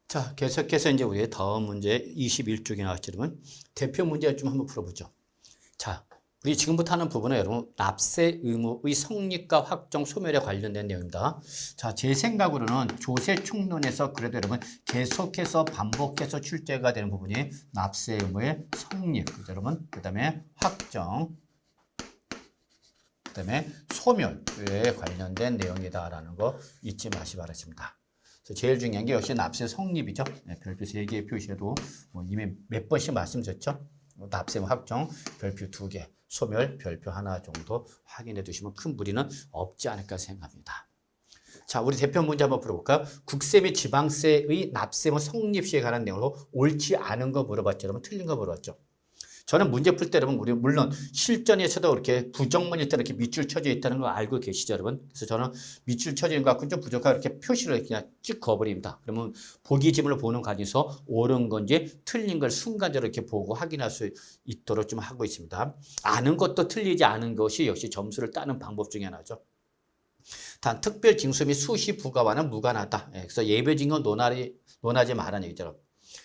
자, 계속해서 이제 우리 다음 문제 21쪽에 나왔지만 대표 문제 좀 한번 풀어보죠. 자, 우리 지금부터 하는 부분은 여러분 납세 의무의 성립과 확정 소멸에 관련된 내용입니다. 자, 제 생각으로는 조세 총론에서 그래도 여러분 계속해서 반복해서 출제가 되는 부분이 납세 의무의 성립, 그죠 여러분? 그다음에 확정, 그다음에 소멸에 관련된 내용이다라는 거 잊지 마시기 바랍니다. 제일 중요한 게 역시 납세 성립이죠. 네, 별표 3개 표시해도 이미 몇 번씩 말씀드렸죠. 납세 확정 별표 2개, 소멸 별표 하나 정도 확인해 두시면 큰 무리는 없지 않을까 생각합니다. 자, 우리 대표 문제 한번 풀어볼까요? 국세 및 지방세의 납세 성립 시에 관한 내용으로 옳지 않은 거 물어봤죠. 여러분 틀린 거 물어봤죠. 저는 문제 풀 때 여러분 우리 물론 실전에서도 이렇게 부정문일 때 이렇게 밑줄 쳐져 있다는 거 알고 계시죠 여러분? 그래서 저는 밑줄 쳐져 있는 것 같고 좀 부족하고 이렇게 표시를 그냥 찍 그어버립니다. 그러면 보기 지문을 보는 과정에서 옳은 건지 틀린 걸 순간적으로 이렇게 보고 확인할 수 있도록 좀 하고 있습니다. 아는 것도 틀리지 않은 것이 역시 점수를 따는 방법 중에 하나죠. 단 특별 징수 및 수시 부과와는 무관하다. 그래서 예외징후 논하지 말라는 얘기죠.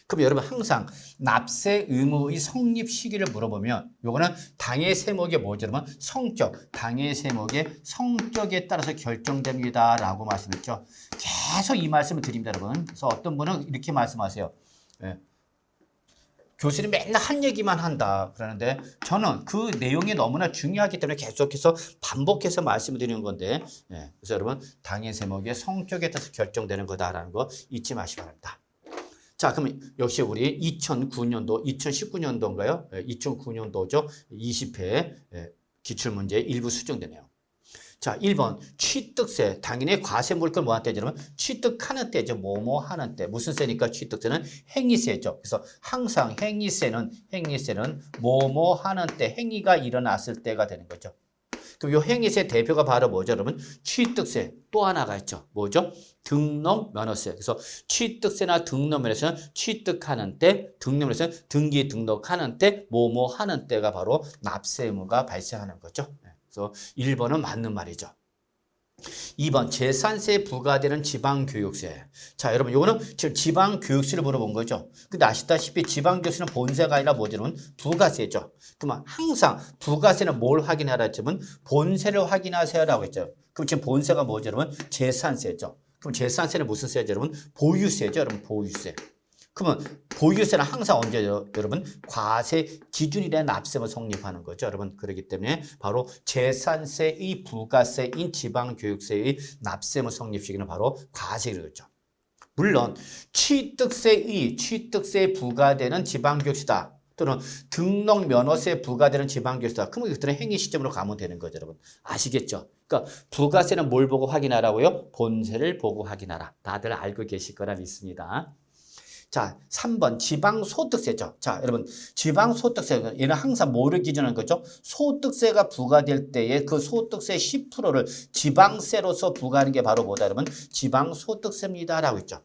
그럼 여러분 항상 납세 의무의 성립 시기를 물어보면 요거는 당해 세목의 뭐죠? 여러분 성격, 당해 세목의 성격에 따라서 결정됩니다 라고 말씀했죠. 계속 이 말씀을 드립니다 여러분. 그래서 어떤 분은 이렇게 말씀하세요. 교수님 맨날 한 얘기만 한다 그러는데 저는 그 내용이 너무나 중요하기 때문에 계속해서 반복해서 말씀을 드리는 건데 그래서 여러분 당해 세목의 성격에 따라서 결정되는 거다라는 거 잊지 마시기 바랍니다. 자, 그럼 역시 우리 2009년도, 2019년도인가요? 2009년도죠. 20회 기출문제 일부 수정되네요. 자, 1번 취득세, 당연히 과세물건 뭐 하는 때죠? 여러분 취득하는 때죠. 뭐뭐 하는 때. 무슨 세니까 취득세는 행위세죠. 그래서 항상 행위세는 뭐뭐 하는 때, 행위가 일어났을 때가 되는 거죠. 그럼 이 행위세 대표가 바로 뭐죠, 여러분? 취득세. 또 하나가 있죠. 뭐죠? 등록면허세. 그래서 취득세나 등록면허세는 취득하는 때, 등록면허세는 등기 등록하는 때, 뭐뭐 하는 때가 바로 납세 의무가 발생하는 거죠. 그래서 1번은 맞는 말이죠. 2번 재산세에 부과되는 지방교육세. 자, 여러분 이거는 지금 지방교육세를 물어본 거죠. 근데 아시다시피 지방교육세는 본세가 아니라 뭐냐면 부가세죠. 그러면 항상 부가세는 뭘 확인하라 했지만 본세를 확인하세요라고 했죠. 그럼 지금 본세가 뭐죠, 여러분? 재산세죠. 그럼 재산세는 무슨 세죠, 여러분? 보유세죠, 여러분. 보유세. 그러면 보유세는 항상 언제요, 여러분? 과세 기준일에 납세만 성립하는 거죠, 여러분. 그렇기 때문에 바로 재산세의 부가세인 지방교육세의 납세만 성립 시기는 바로 과세이죠. 물론 취득세에 부과되는 지방교육세다. 또는 등록면허세에 부과되는 지방교육세다. 그러면 이것들은 행위 시점으로 가면 되는 거죠, 여러분. 아시겠죠? 그러니까 부가세는 뭘 보고 확인하라고요? 본세를 보고 확인하라. 다들 알고 계실 거라 믿습니다. 자, 3번 지방소득세죠. 자, 여러분 지방소득세 얘는 항상 뭐를 기준하는 거죠? 소득세가 부과될 때에 그 소득세 10%를 지방세로서 부과하는 게 바로 뭐다, 여러분? 지방소득세입니다라고 했죠.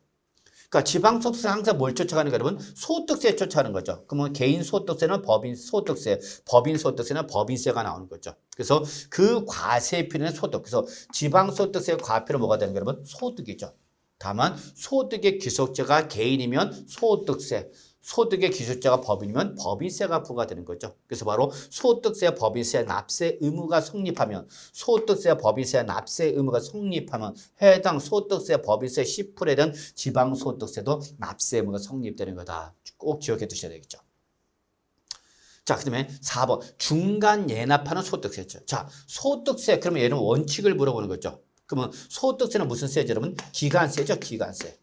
그러니까 지방소득세 항상 뭘 쫓아가는 거예요, 여러분? 소득세 쫓아가는 거죠. 그러면 개인소득세는 법인소득세, 법인소득세는 법인세가 나오는 거죠. 그래서 그 과세표는 소득. 그래서 지방소득세의 과표는 뭐가 되는 거예요, 여러분? 소득이죠. 다만 소득의 귀속자가 개인이면 소득세, 소득의 귀속자가 법인이면 법인세가 부과되는 거죠. 그래서 바로 소득세, 법인세, 납세 의무가 성립하면 소득세, 법인세, 납세 의무가 성립하면 해당 소득세, 법인세 10%에 대한 지방소득세도 납세 의무가 성립되는 거다. 꼭 기억해 두셔야 되겠죠. 자, 그 다음에 4번 중간 예납하는 소득세죠. 자, 소득세 그러면 얘는 원칙을 물어보는 거죠. 그러면 소득세는 무슨 세죠, 여러분? 기간세죠, 기간세.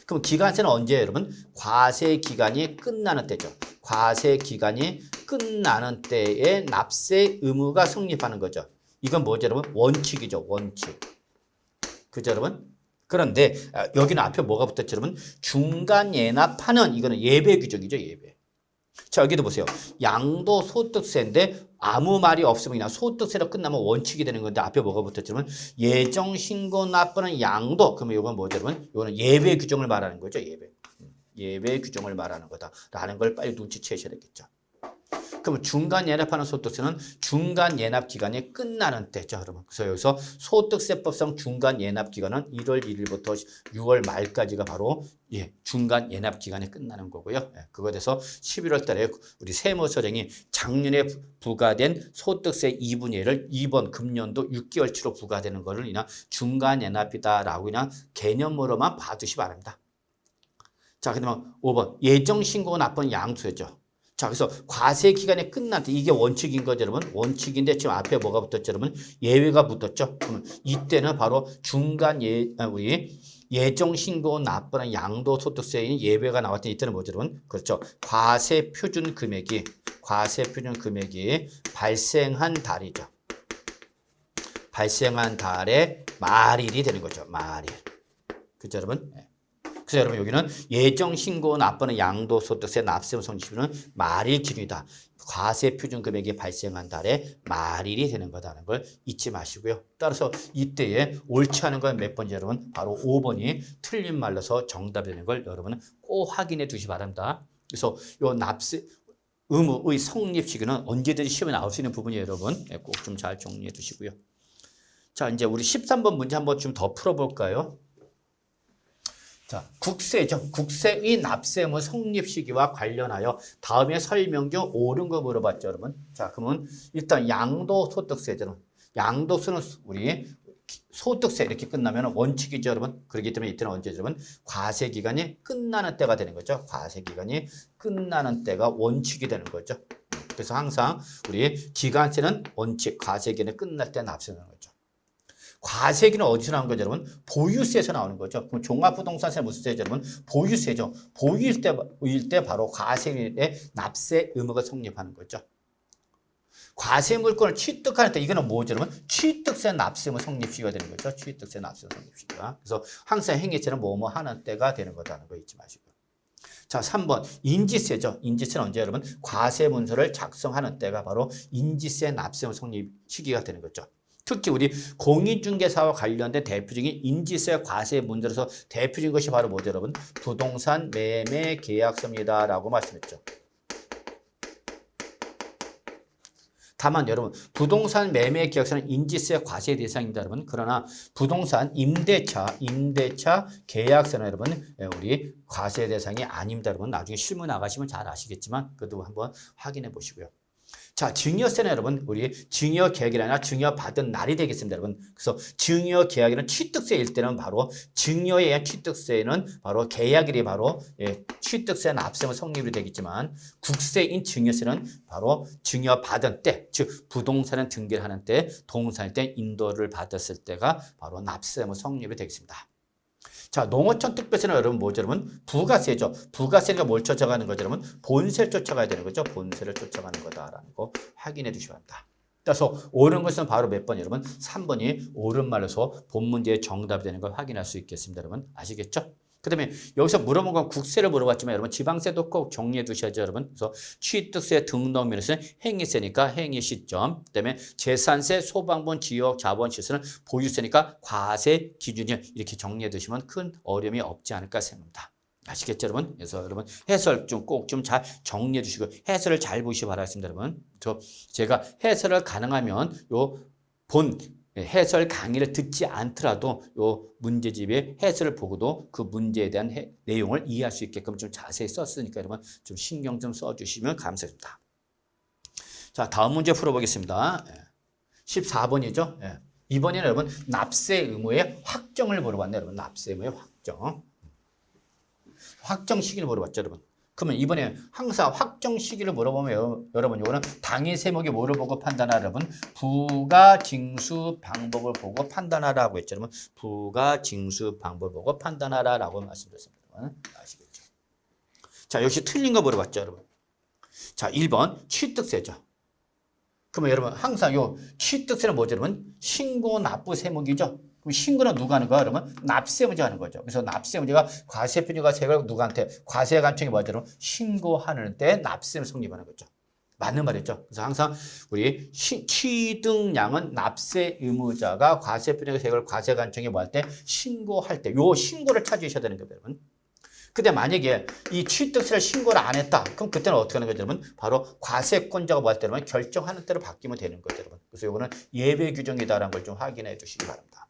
그럼 기간세는 언제예요, 여러분? 과세 기간이 끝나는 때죠. 과세 기간이 끝나는 때에 납세 의무가 성립하는 거죠. 이건 뭐죠, 여러분? 원칙이죠, 원칙. 그죠, 여러분? 그런데 여기는 앞에 뭐가 붙었죠, 여러분? 중간 예납하는 이거는 예배 규정이죠, 예배. 자, 여기도 보세요. 양도소득세인데 아무 말이 없으면 그냥 소득세로 끝나면 원칙이 되는 건데 앞에 뭐가 붙었지만 예정신고 납부는 양도. 그러면 이건 뭐죠, 여러분? 이거는 예외 규정을 말하는 거죠, 예외. 예외 규정을 말하는 거다라는 걸 빨리 눈치채셔야 되겠죠. 그럼 중간 예납하는 소득세는 중간 예납 기간이 끝나는 때죠, 여러분. 그래서 여기서 소득세법상 중간 예납 기간은 1월 1일부터 6월 말까지가 바로 중간 예납 기간이 끝나는 거고요. 그거에 대해서 11월 달에 우리 세무서장이 작년에 부과된 소득세 2분의 1을 이번 금년도 6개월치로 부과되는 거를 그냥 중간 예납이다라고 그냥 개념으로만 봐두시 바랍니다. 자, 그다음에 5번 예정 신고 납부는 양수죠. 자, 그래서 과세 기간이 끝날 때 이게 원칙인 거죠, 여러분. 원칙인데 지금 앞에 뭐가 붙었죠, 여러분? 예외가 붙었죠. 그러면 이때는 바로 중간 우리 예정 신고 납부는 양도소득세인 예외가 나왔더니 이때는 뭐죠, 여러분? 그렇죠. 과세 표준 금액이 발생한 달이죠. 발생한 달에 말일이 되는 거죠. 말일. 그렇죠, 여러분? 그래서 여러분 여기는 예정 신고 납부는 양도소득세 납세무 성립시는 말일 기준이다. 과세 표준 금액이 발생한 달에 말일이 되는 거다라는 걸 잊지 마시고요. 따라서 이때에 옳지 않은 건 몇 번째 여러분? 바로 5번이 틀린 말로서 정답이 되는 걸 여러분은 꼭 확인해 두시기 바랍니다. 그래서 요 납세 의무의 성립 시기는 언제든지 시험에 나올 수 있는 부분이에요, 여러분. 꼭 좀 잘 정리해 두시고요. 자, 이제 우리 13번 문제 한번 좀 더 풀어볼까요? 자, 국세죠. 국세의 납세의무 성립 시기와 관련하여 다음에 설명 중 옳은 거 물어봤죠, 여러분. 자, 그러면 일단 양도소득세잖아. 양도세는 우리 소득세 이렇게 끝나면 원칙이죠, 여러분. 그렇기 때문에 이때는 언제죠, 여러분? 과세 기간이 끝나는 때가 되는 거죠. 과세 기간이 끝나는 때가 원칙이 되는 거죠. 그래서 항상 우리 기간세는 원칙, 과세 기간이 끝날 때 납세하는 거죠. 과세기는 어디서 나오는 거죠, 여러분? 보유세에서 나오는 거죠. 그럼 종합부동산세 무슨 세죠, 여러분? 보유세죠. 보유일 때 바로 과세의 납세 의무가 성립하는 거죠. 과세 물건을 취득할 때 이거는 뭐죠, 여러분? 취득세 납세 의무 성립시기가 되는 거죠. 취득세 납세 의무 성립시기가. 그래서 항상 행위세는 뭐뭐 하는 때가 되는 거다는 거 잊지 마시고요. 자, 3번 인지세죠. 인지세는 언제 여러분? 과세 문서를 작성하는 때가 바로 인지세 납세 의무 성립 시기가 되는 거죠. 특히 우리 공인중개사와 관련된 대표적인 인지세 과세 문제로서 대표적인 것이 바로 뭐죠, 여러분? 부동산 매매 계약서입니다라고 말씀했죠. 다만 여러분 부동산 매매 계약서는 인지세 과세 대상입니다, 여러분. 그러나 부동산 임대차 계약서는 여러분 우리 과세 대상이 아닙니다, 여러분. 나중에 실무 나가시면 잘 아시겠지만 그래도 한번 확인해 보시고요. 자, 증여세는 여러분 우리 증여 계약이 아니라 증여 받은 날이 되겠습니다, 여러분. 그래서 증여 계약일은 취득세일 때는 바로 증여에 의한 취득세는 바로 계약일이 바로 취득세 납세무 성립이 되겠지만 국세인 증여세는 바로 증여 받은 때, 즉 부동산을 등기를 하는 때, 동산일 때 인도를 받았을 때가 바로 납세무 성립이 되겠습니다. 자, 농어촌 특별세는 여러분 뭐죠, 여러분? 부가세죠. 부가세가 뭘 쫓아가는 거죠, 여러분? 본세를 쫓아가야 되는 거죠. 본세를 쫓아가는 거다라는 거 확인해 주시기 바랍니다. 따라서 옳은 것은 바로 몇 번, 여러분? 3번이 옳은 말로서 본 문제의 정답이 되는 걸 확인할 수 있겠습니다, 여러분. 아시겠죠? 그 다음에 여기서 물어본 건 국세를 물어봤지만 여러분 지방세도 꼭 정리해 두셔야죠, 여러분. 그래서 취득세 등록면에서는 행위세니까 행위 시점, 그 다음에 재산세, 소방분, 지역, 자본 시세는 보유세니까 과세 기준이 이렇게 정리해 두시면 큰 어려움이 없지 않을까 생각합니다. 아시겠죠, 여러분? 그래서 여러분 해설 좀 꼭 좀 잘 정리해 주시고 해설을 잘 보시기 바라겠습니다, 여러분. 제가 해설을 가능하면 해설 강의를 듣지 않더라도 요 문제집의 해설을 보고도 그 문제에 대한 내용을 이해할 수 있게끔 좀 자세히 썼으니까 여러분 좀 신경 좀 써주시면 감사합니다. 자, 다음 문제 풀어보겠습니다. 14번이죠. 이번에는 여러분 납세 의무의 확정을 물어봤네요. 여러분 납세 의무의 확정 시기를 물어봤죠, 여러분. 그러면 이번에 항상 확정 시기를 물어보면 여러분 이거는 당일 세목이 뭐를 보고 판단하라, 여러분? 부가징수 방법을 보고 판단하라고 했죠, 여러분. 부가징수 방법을 보고 판단하라라고 말씀드렸습니다, 여러분. 아시겠죠? 자, 역시 틀린 거 물어봤죠, 여러분. 자, 1번 취득세죠. 그러면 여러분 항상 요 취득세는 뭐죠, 여러분? 신고 납부 세목이죠. 그럼 신고는 누가 하는 거야, 여러분? 납세무자가 하는 거죠. 그래서 납세무자가 과세표준과 세액을 누구한테 과세 간청이 뭐죠, 여러분? 신고하는 때 납세무 성립하는 거죠. 맞는 말이죠. 그래서 항상 우리 취득량은 납세 의무자가 과세표준과 세액을 과세 간청이 뭐 할 때 신고할 때 요 신고를 찾으셔야 되는 겁니다, 여러분. 근데 만약에 이 취득세를 신고를 안 했다. 그럼 그때는 어떻게 하는 거죠, 여러분? 바로 과세권자가 뭐 할 때면 결정하는 대로 바뀌면 되는 거죠, 여러분. 그래서 이거는 예외 규정이다라는 걸 좀 확인해 주시기 바랍니다.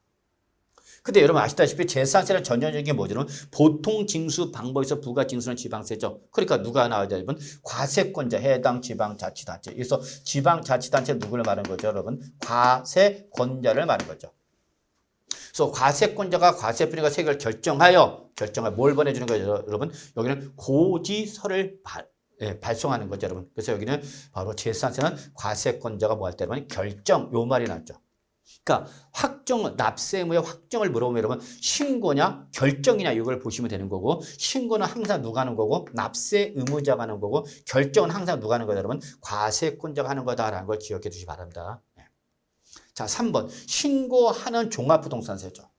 근데 여러분 아시다시피 재산세는 전형적인 뭐죠? 보통 징수 방법에서 부가 징수는 지방세죠. 그러니까 누가 나와야 되면 과세권자 해당 지방자치단체. 그래서 지방자치단체 누구를 말하는 거죠, 여러분? 과세권자를 말하는 거죠. 그래서 과세권자가 과세분양가 세액을 결정하여 뭘 보내주는 거죠, 여러분? 여기는 고지서를 발송하는 거죠, 여러분. 그래서 여기는 바로 재산세는 과세권자가 뭐 할 때면 결정 요 말이 나왔죠. 그러니까 납세 의무의 확정을 물어보면 여러분 신고냐 결정이냐 이걸 보시면 되는 거고 신고는 항상 누가 하는 거고 납세 의무자가 하는 거고 결정은 항상 누가 하는 거다 여러분 과세권자가 하는 거다라는 걸 기억해 주시기 바랍니다. 자, 3번 신고하는 종합부동산세죠.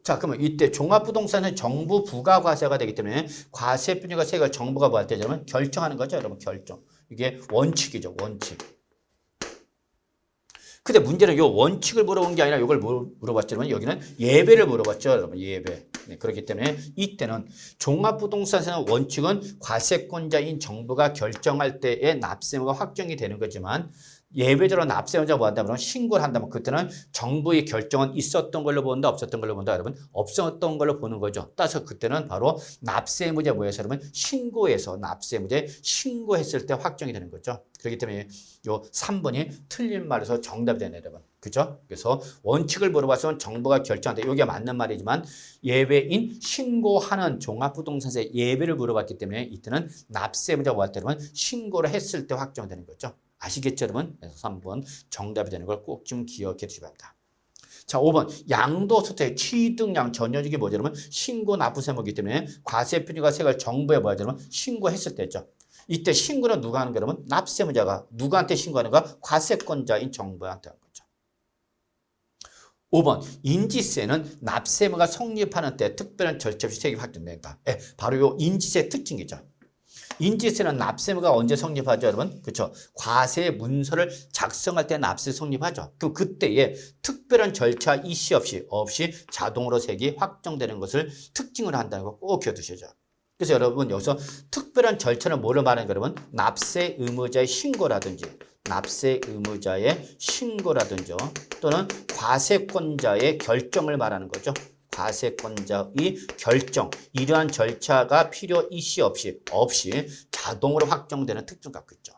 자, 그러면 이때 종합부동산은 정부 부가과세가 되기 때문에 과세분양가 세액을 정부가 뭐 할 때 여러분 결정하는 거죠, 여러분 결정. 이게 원칙이죠, 원칙. 근데 문제는 요 원칙을 물어본 게 아니라 이걸 물어봤죠. 여러분. 여기는 예배를 물어봤죠. 여러분. 예배. 네, 그렇기 때문에 이때는 종합부동산세는 원칙은 과세권자인 정부가 결정할 때에 납세의무가 확정이 되는 거지만 예외적으로 납세의무자가 뭐 한다면 신고를 한다면 그때는 정부의 결정은 있었던 걸로 본다 없었던 걸로 본다 여러분 없었던 걸로 보는 거죠. 따라서 그때는 바로 납세의무자 뭐에서 여러분 신고해서 납세의무자에 신고했을 때 확정이 되는 거죠. 그렇기 때문에 요 3번이 틀린 말에서 정답이 되네요, 여러분. 그죠? 그래서 원칙을 물어봐서 정부가 결정한다. 이게 맞는 말이지만 예외인 신고하는 종합부동산세 예외를 물어봤기 때문에 이때는 납세의무자가 뭐 할 때는 신고를 했을 때 확정되는 거죠. 아시겠죠, 여러분? 그래서 3번 정답이 되는 걸 꼭 좀 기억해 주시기 바랍니다. 자, 5번 양도소득 취득량 전혀적이 뭐죠, 여러분? 신고 납부세무이기 때문에 과세분양가 세액을 정부에 뭐하죠, 여러분? 신고했을 때죠. 이때 신고는 누가 하는 거라면 납세의무자가 누구한테 신고하는가? 과세권자인 정부한테 하는 거죠. 5번 인지세는 납세의무가 성립하는 때 특별한 절차 없이 세액이 확정된다. 바로 요 인지세 특징이죠. 인지세는 납세의무가 언제 성립하죠, 여러분? 그렇죠. 과세 문서를 작성할 때 납세 성립하죠. 그럼 그때에 특별한 절차 이시 없이 자동으로 세액이 확정되는 것을 특징으로 한다는 거 꼭 기억두시죠. 그래서 여러분 여기서 특별한 절차는 뭐를 말하는 거예요, 여러분? 납세 의무자의 신고라든지 또는 과세권자의 결정을 말하는 거죠. 과세권자의 결정, 이러한 절차가 필요 이시 없이 자동으로 확정되는 특징을 갖고 있죠.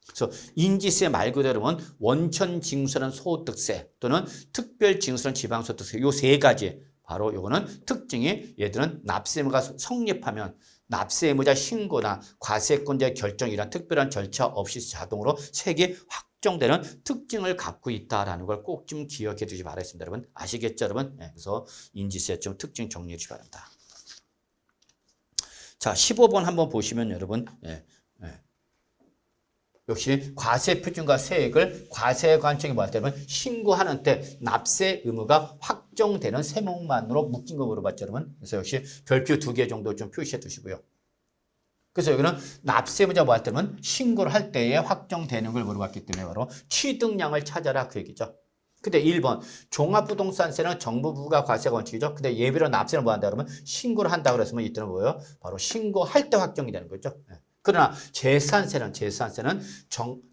그래서 인지세 말 그대로는 원천 징수는 소득세 또는 특별 징수는 지방소득세 요 세 가지 바로 요거는 특징이 얘들은 납세의무가 성립하면 납세의무자 신고나 과세권자의 결정이란 특별한 절차 없이 자동으로 세액이 확정되는 특징을 갖고 있다라는 걸 꼭 좀 기억해 두시기 바라겠습니다. 여러분 아시겠죠, 여러분? 네, 그래서 인지세 좀 특징 정리해 주시기 바랍니다. 자, 15번 한번 보시면 여러분 역시 과세표준과 세액을 과세관청이 뭐 할 때는 신고하는 때 납세 의무가 확정되는 세목만으로 묶인 거 물어봤죠, 여러분. 그래서 역시 별표 2개 정도 좀 표시해 두시고요. 그래서 여기는 납세의무자 뭐 할 때는 신고를 할 때에 확정되는 걸 물어봤기 때문에 바로 취득량을 찾아라 그 얘기죠. 근데 1번 종합부동산세는 정부 부가 과세가 원칙이죠. 근데 예비로 납세를 뭐 한다 그러면 신고를 한다 그랬으면 이때는 뭐예요? 바로 신고할 때 확정이 되는 거죠. 그러나 재산세는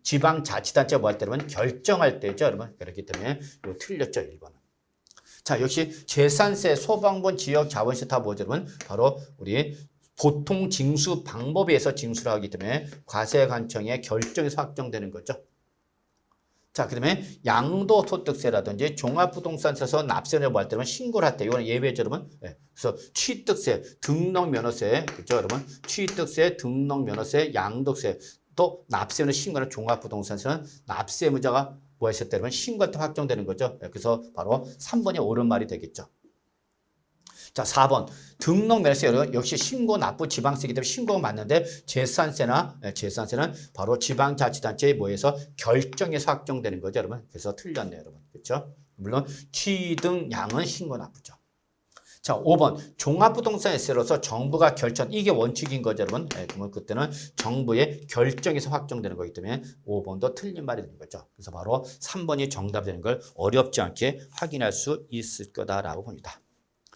지방자치단체가 뭐 할 때는 결정할 때죠, 여러분. 그렇기 때문에 이거 틀렸죠, 1번은. 자, 역시 재산세, 소방본, 지역 자본세 다 뭐죠, 여러분? 바로 우리 보통 징수 방법에 의해서 징수를 하기 때문에 과세관청의 결정에서 확정되는 거죠. 자, 그다음에 양도소득세라든지 종합부동산세에서 납세를 뭐 할 때는 신고를 할 때 이거는 예외죠, 여러분. 그래서 취득세, 등록면허세, 그렇죠, 여러분? 취득세, 등록면허세, 양도세 또 납세는 신고하는 종합부동산세는 납세의무자가 뭐 했을 때 신고할 때 확정되는 거죠. 그래서 바로 3번이 옳은 말이 되겠죠. 자, 4번 등록면허세 역시 신고 납부 지방세이기 때문에 신고가 맞는데 재산세는 바로 지방자치단체에 뭐해서 결정해서 확정되는 거죠, 여러분. 그래서 틀렸네요, 여러분. 그렇죠? 물론 취등량은 신고 납부죠. 자, 5번 종합부동산세로서 정부가 결정 이게 원칙인 거죠, 여러분. 그러면 그때는 정부의 결정에서 확정되는 거기 때문에 5번도 틀린 말이 되는 거죠. 그래서 바로 3번이 정답이 되는 걸 어렵지 않게 확인할 수 있을 거다라고 봅니다.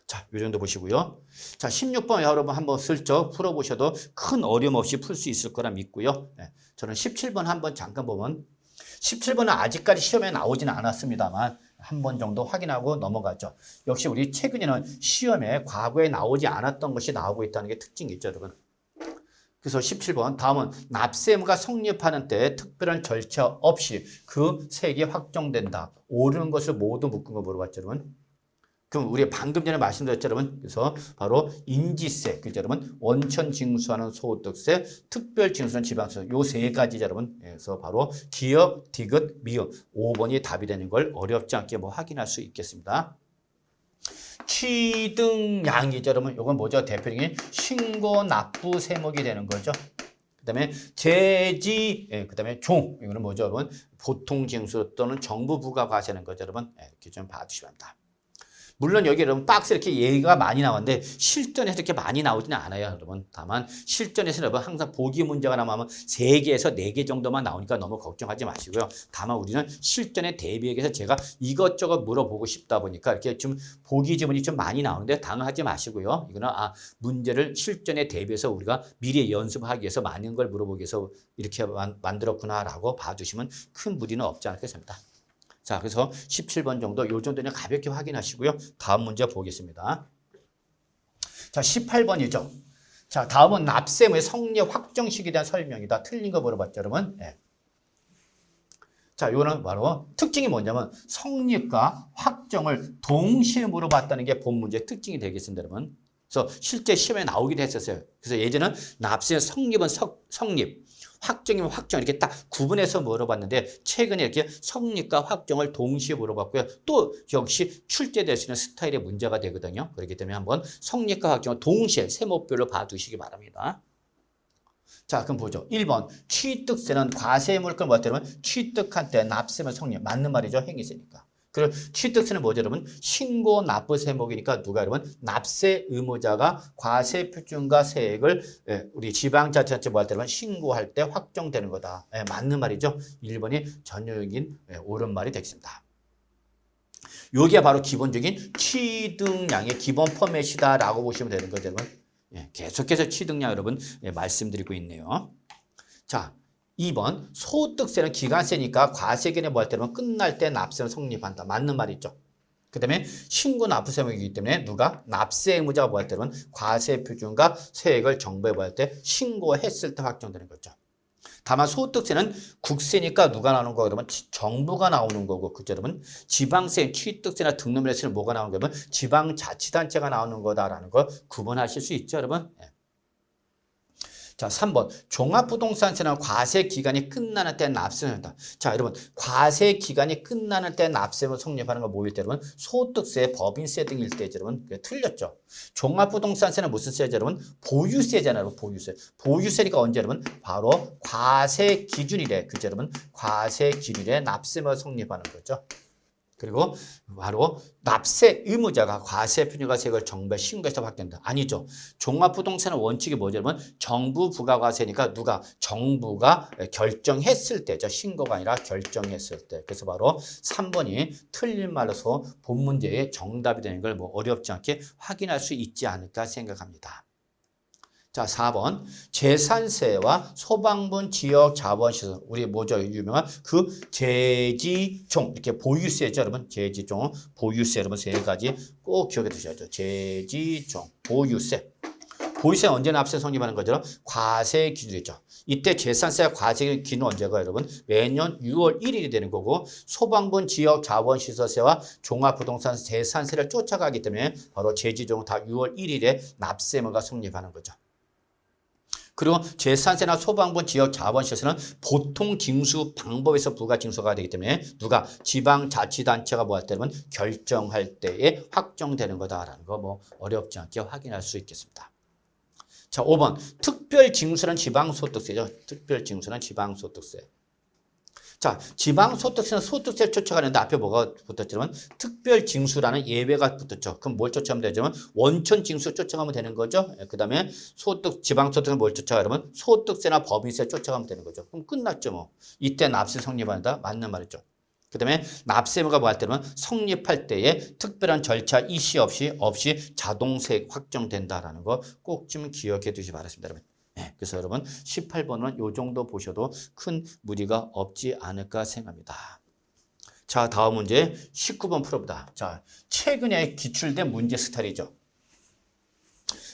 자, 이 정도 보시고요. 자, 16번 여러분 한번 슬쩍 풀어보셔도 큰 어려움 없이 풀 수 있을 거라 믿고요. 네, 저는 17번 한번 잠깐 보면 17번은 아직까지 시험에 나오지는 않았습니다만 한 번 정도 확인하고 넘어가죠. 역시 우리 최근에는 시험에 과거에 나오지 않았던 것이 나오고 있다는 게 특징이죠, 여러분. 그래서 17번 다음은 납세 의무가 성립하는 때 특별한 절차 없이 그 세액이 확정된다. 옳은 것을 모두 묶은 거 물어봤죠, 여러분. 그럼 우리 방금 전에 말씀드렸죠, 여러분. 그래서 바로 인지세, 그죠, 여러분? 원천 징수하는 소득세, 특별 징수하는 지방세, 요 세 가지, 여러분. 그래서 바로 기역, 디귿, 미음 5번이 답이 되는 걸 어렵지 않게 뭐 확인할 수 있겠습니다. 취등량이죠, 여러분. 이건 뭐죠? 대표적인 신고 납부 세목이 되는 거죠. 그다음에 제지, 그다음에 종, 이거는 뭐죠, 여러분? 보통 징수 또는 정부 부과 과세는 거죠, 여러분. 이렇게 좀 봐주시면 합니다. 물론 여기 여러분 박스 이렇게 예가 많이 나오는데 실전에서 이렇게 많이 나오지는 않아요, 여러분. 다만 실전에서 여러분 항상 보기 문제가 나오면 3개에서 4개 정도만 나오니까 너무 걱정하지 마시고요. 다만 우리는 실전에 대비해서 제가 이것저것 물어보고 싶다 보니까 이렇게 좀 보기 지문이 좀 많이 나오는데 당황하지 마시고요. 이거는 문제를 실전에 대비해서 우리가 미리 연습하기 위해서 많은 걸 물어보기 위해서 이렇게 만들었구나라고 봐주시면 큰 무리는 없지 않겠습니다. 자, 그래서 17번 정도, 요 정도는 가볍게 확인하시고요. 다음 문제 보겠습니다. 자, 18번이죠. 자, 다음은 납세의 성립 확정식에 대한 설명이다. 틀린 거 물어봤죠, 여러분? 네. 자, 요거는 바로 특징이 뭐냐면 성립과 확정을 동시에 물어봤다는 게 본 문제의 특징이 되겠습니다, 여러분. 그래서 실제 시험에 나오기도 했었어요. 그래서 예전에는 납세의 성립은 성립, 확정이면 확정 이렇게 딱 구분해서 물어봤는데 최근에 이렇게 성립과 확정을 동시에 물어봤고요. 또 역시 출제될 수 있는 스타일의 문제가 되거든요. 그렇기 때문에 한번 성립과 확정을 동시에 세목별로 봐두시기 바랍니다. 자, 그럼 보죠. 1번 취득세는 과세 물건 뭐 때문에 취득한 때 납세면 성립 맞는 말이죠. 행위세니까. 그리고 취득세는 뭐죠, 여러분? 신고 납부 세목이니까 누가 여러분? 납세 의무자가 과세 표준과 세액을 우리 지방자치단체 뭐 할 때는 신고할 때 확정되는 거다. 맞는 말이죠. 1번이 전형적인 옳은 말이 되겠습니다. 요게 바로 기본적인 취득량의 기본 포맷이다라고 보시면 되는 거죠, 여러분. 계속해서 취득량 여러분 말씀드리고 있네요. 자, 2번 소득세는 기간세니까 과세기간에 뭐 할 때는 끝날 때 납세는 성립한다. 맞는 말이죠. 그 다음에 신고 납부 세목이기 때문에 누가 납세 의무자가 뭐 할 때는 과세 표준과 세액을 정부에 뭐 할 때 신고했을 때 확정되는 거죠. 다만 소득세는 국세니까 누가 나오는 거 그러면 정부가 나오는 거고, 그죠, 여러분? 지방세, 취득세나 등록면세는 뭐가 나오는 거면 지방자치단체가 나오는 거다라는 걸 구분하실 수 있죠, 여러분? 자, 3번 종합부동산세는 과세 기간이 끝나는 때 납세를 한다. 자, 여러분 과세 기간이 끝나는 때 납세를 성립하는 건 뭐일 때 여러분? 소득세, 법인세 등일 때죠, 여러분. 틀렸죠. 종합부동산세는 무슨 세죠, 여러분? 보유세잖아요, 여러분. 보유세. 보유세니까 언제 여러분? 바로 과세 기준일에, 그죠, 여러분? 과세 기준일에 납세를 성립하는 거죠. 그리고 바로 납세 의무자가 과세 표준과 세액을 정부에 신고해서 받겠다. 아니죠. 종합부동산의 원칙이 뭐죠, 여러분? 정부 부가과세니까 누가? 정부가 결정했을 때죠. 신고가 아니라 결정했을 때. 그래서 바로 3번이 틀린 말로서 본 문제의 정답이 되는 걸 뭐 어렵지 않게 확인할 수 있지 않을까 생각합니다. 자, 4번 재산세와 소방분 지역 자본시설, 우리 뭐죠? 유명한 그 재지종, 이렇게 보유세죠, 여러분. 재지종, 보유세, 여러분 세 가지 꼭 기억해 두셔야죠. 재지종, 보유세. 보유세는 언제 납세 성립하는 거죠? 과세 기준이죠. 이때 재산세와 과세 기준 언제가 여러분? 매년 6월 1일이 되는 거고, 소방분 지역 자본시설세와 종합부동산 재산세를 쫓아가기 때문에 바로 재지종 다 6월 1일에 납세의무가 성립하는 거죠. 그리고 재산세나 소방분 지역 자본시설은 보통 징수 방법에서 부가 징수가 되기 때문에 누가? 지방자치단체가 뭐 할 때는 결정할 때에 확정되는 거다라는 거 뭐 어렵지 않게 확인할 수 있겠습니다. 자, 5번 특별징수는 지방소득세죠. 특별징수는 지방소득세. 자, 지방소득세는 소득세를 쫓아가는데 앞에 뭐가 붙었냐면 특별징수라는 예외가 붙었죠. 그럼 뭘 쫓아가면 되냐면 원천징수 쫓아가면 되는 거죠. 그 다음에 지방소득세는 뭘 쫓아가면 소득세나 법인세 쫓아가면 되는 거죠. 그럼 끝났죠, 뭐. 이때 납세 성립한다. 맞는 말이죠. 그 다음에 납세 의무가 뭐 할 때는 성립할 때에 특별한 절차 이시 없이 자동세 확정된다라는 거 꼭 좀 기억해 두시기 바랍니다, 여러분. 네, 그래서 여러분 18번은 요 정도 보셔도 큰 무리가 없지 않을까 생각합니다. 자, 다음 문제 19번 풀어보다. 자, 최근에 기출된 문제 스타일이죠.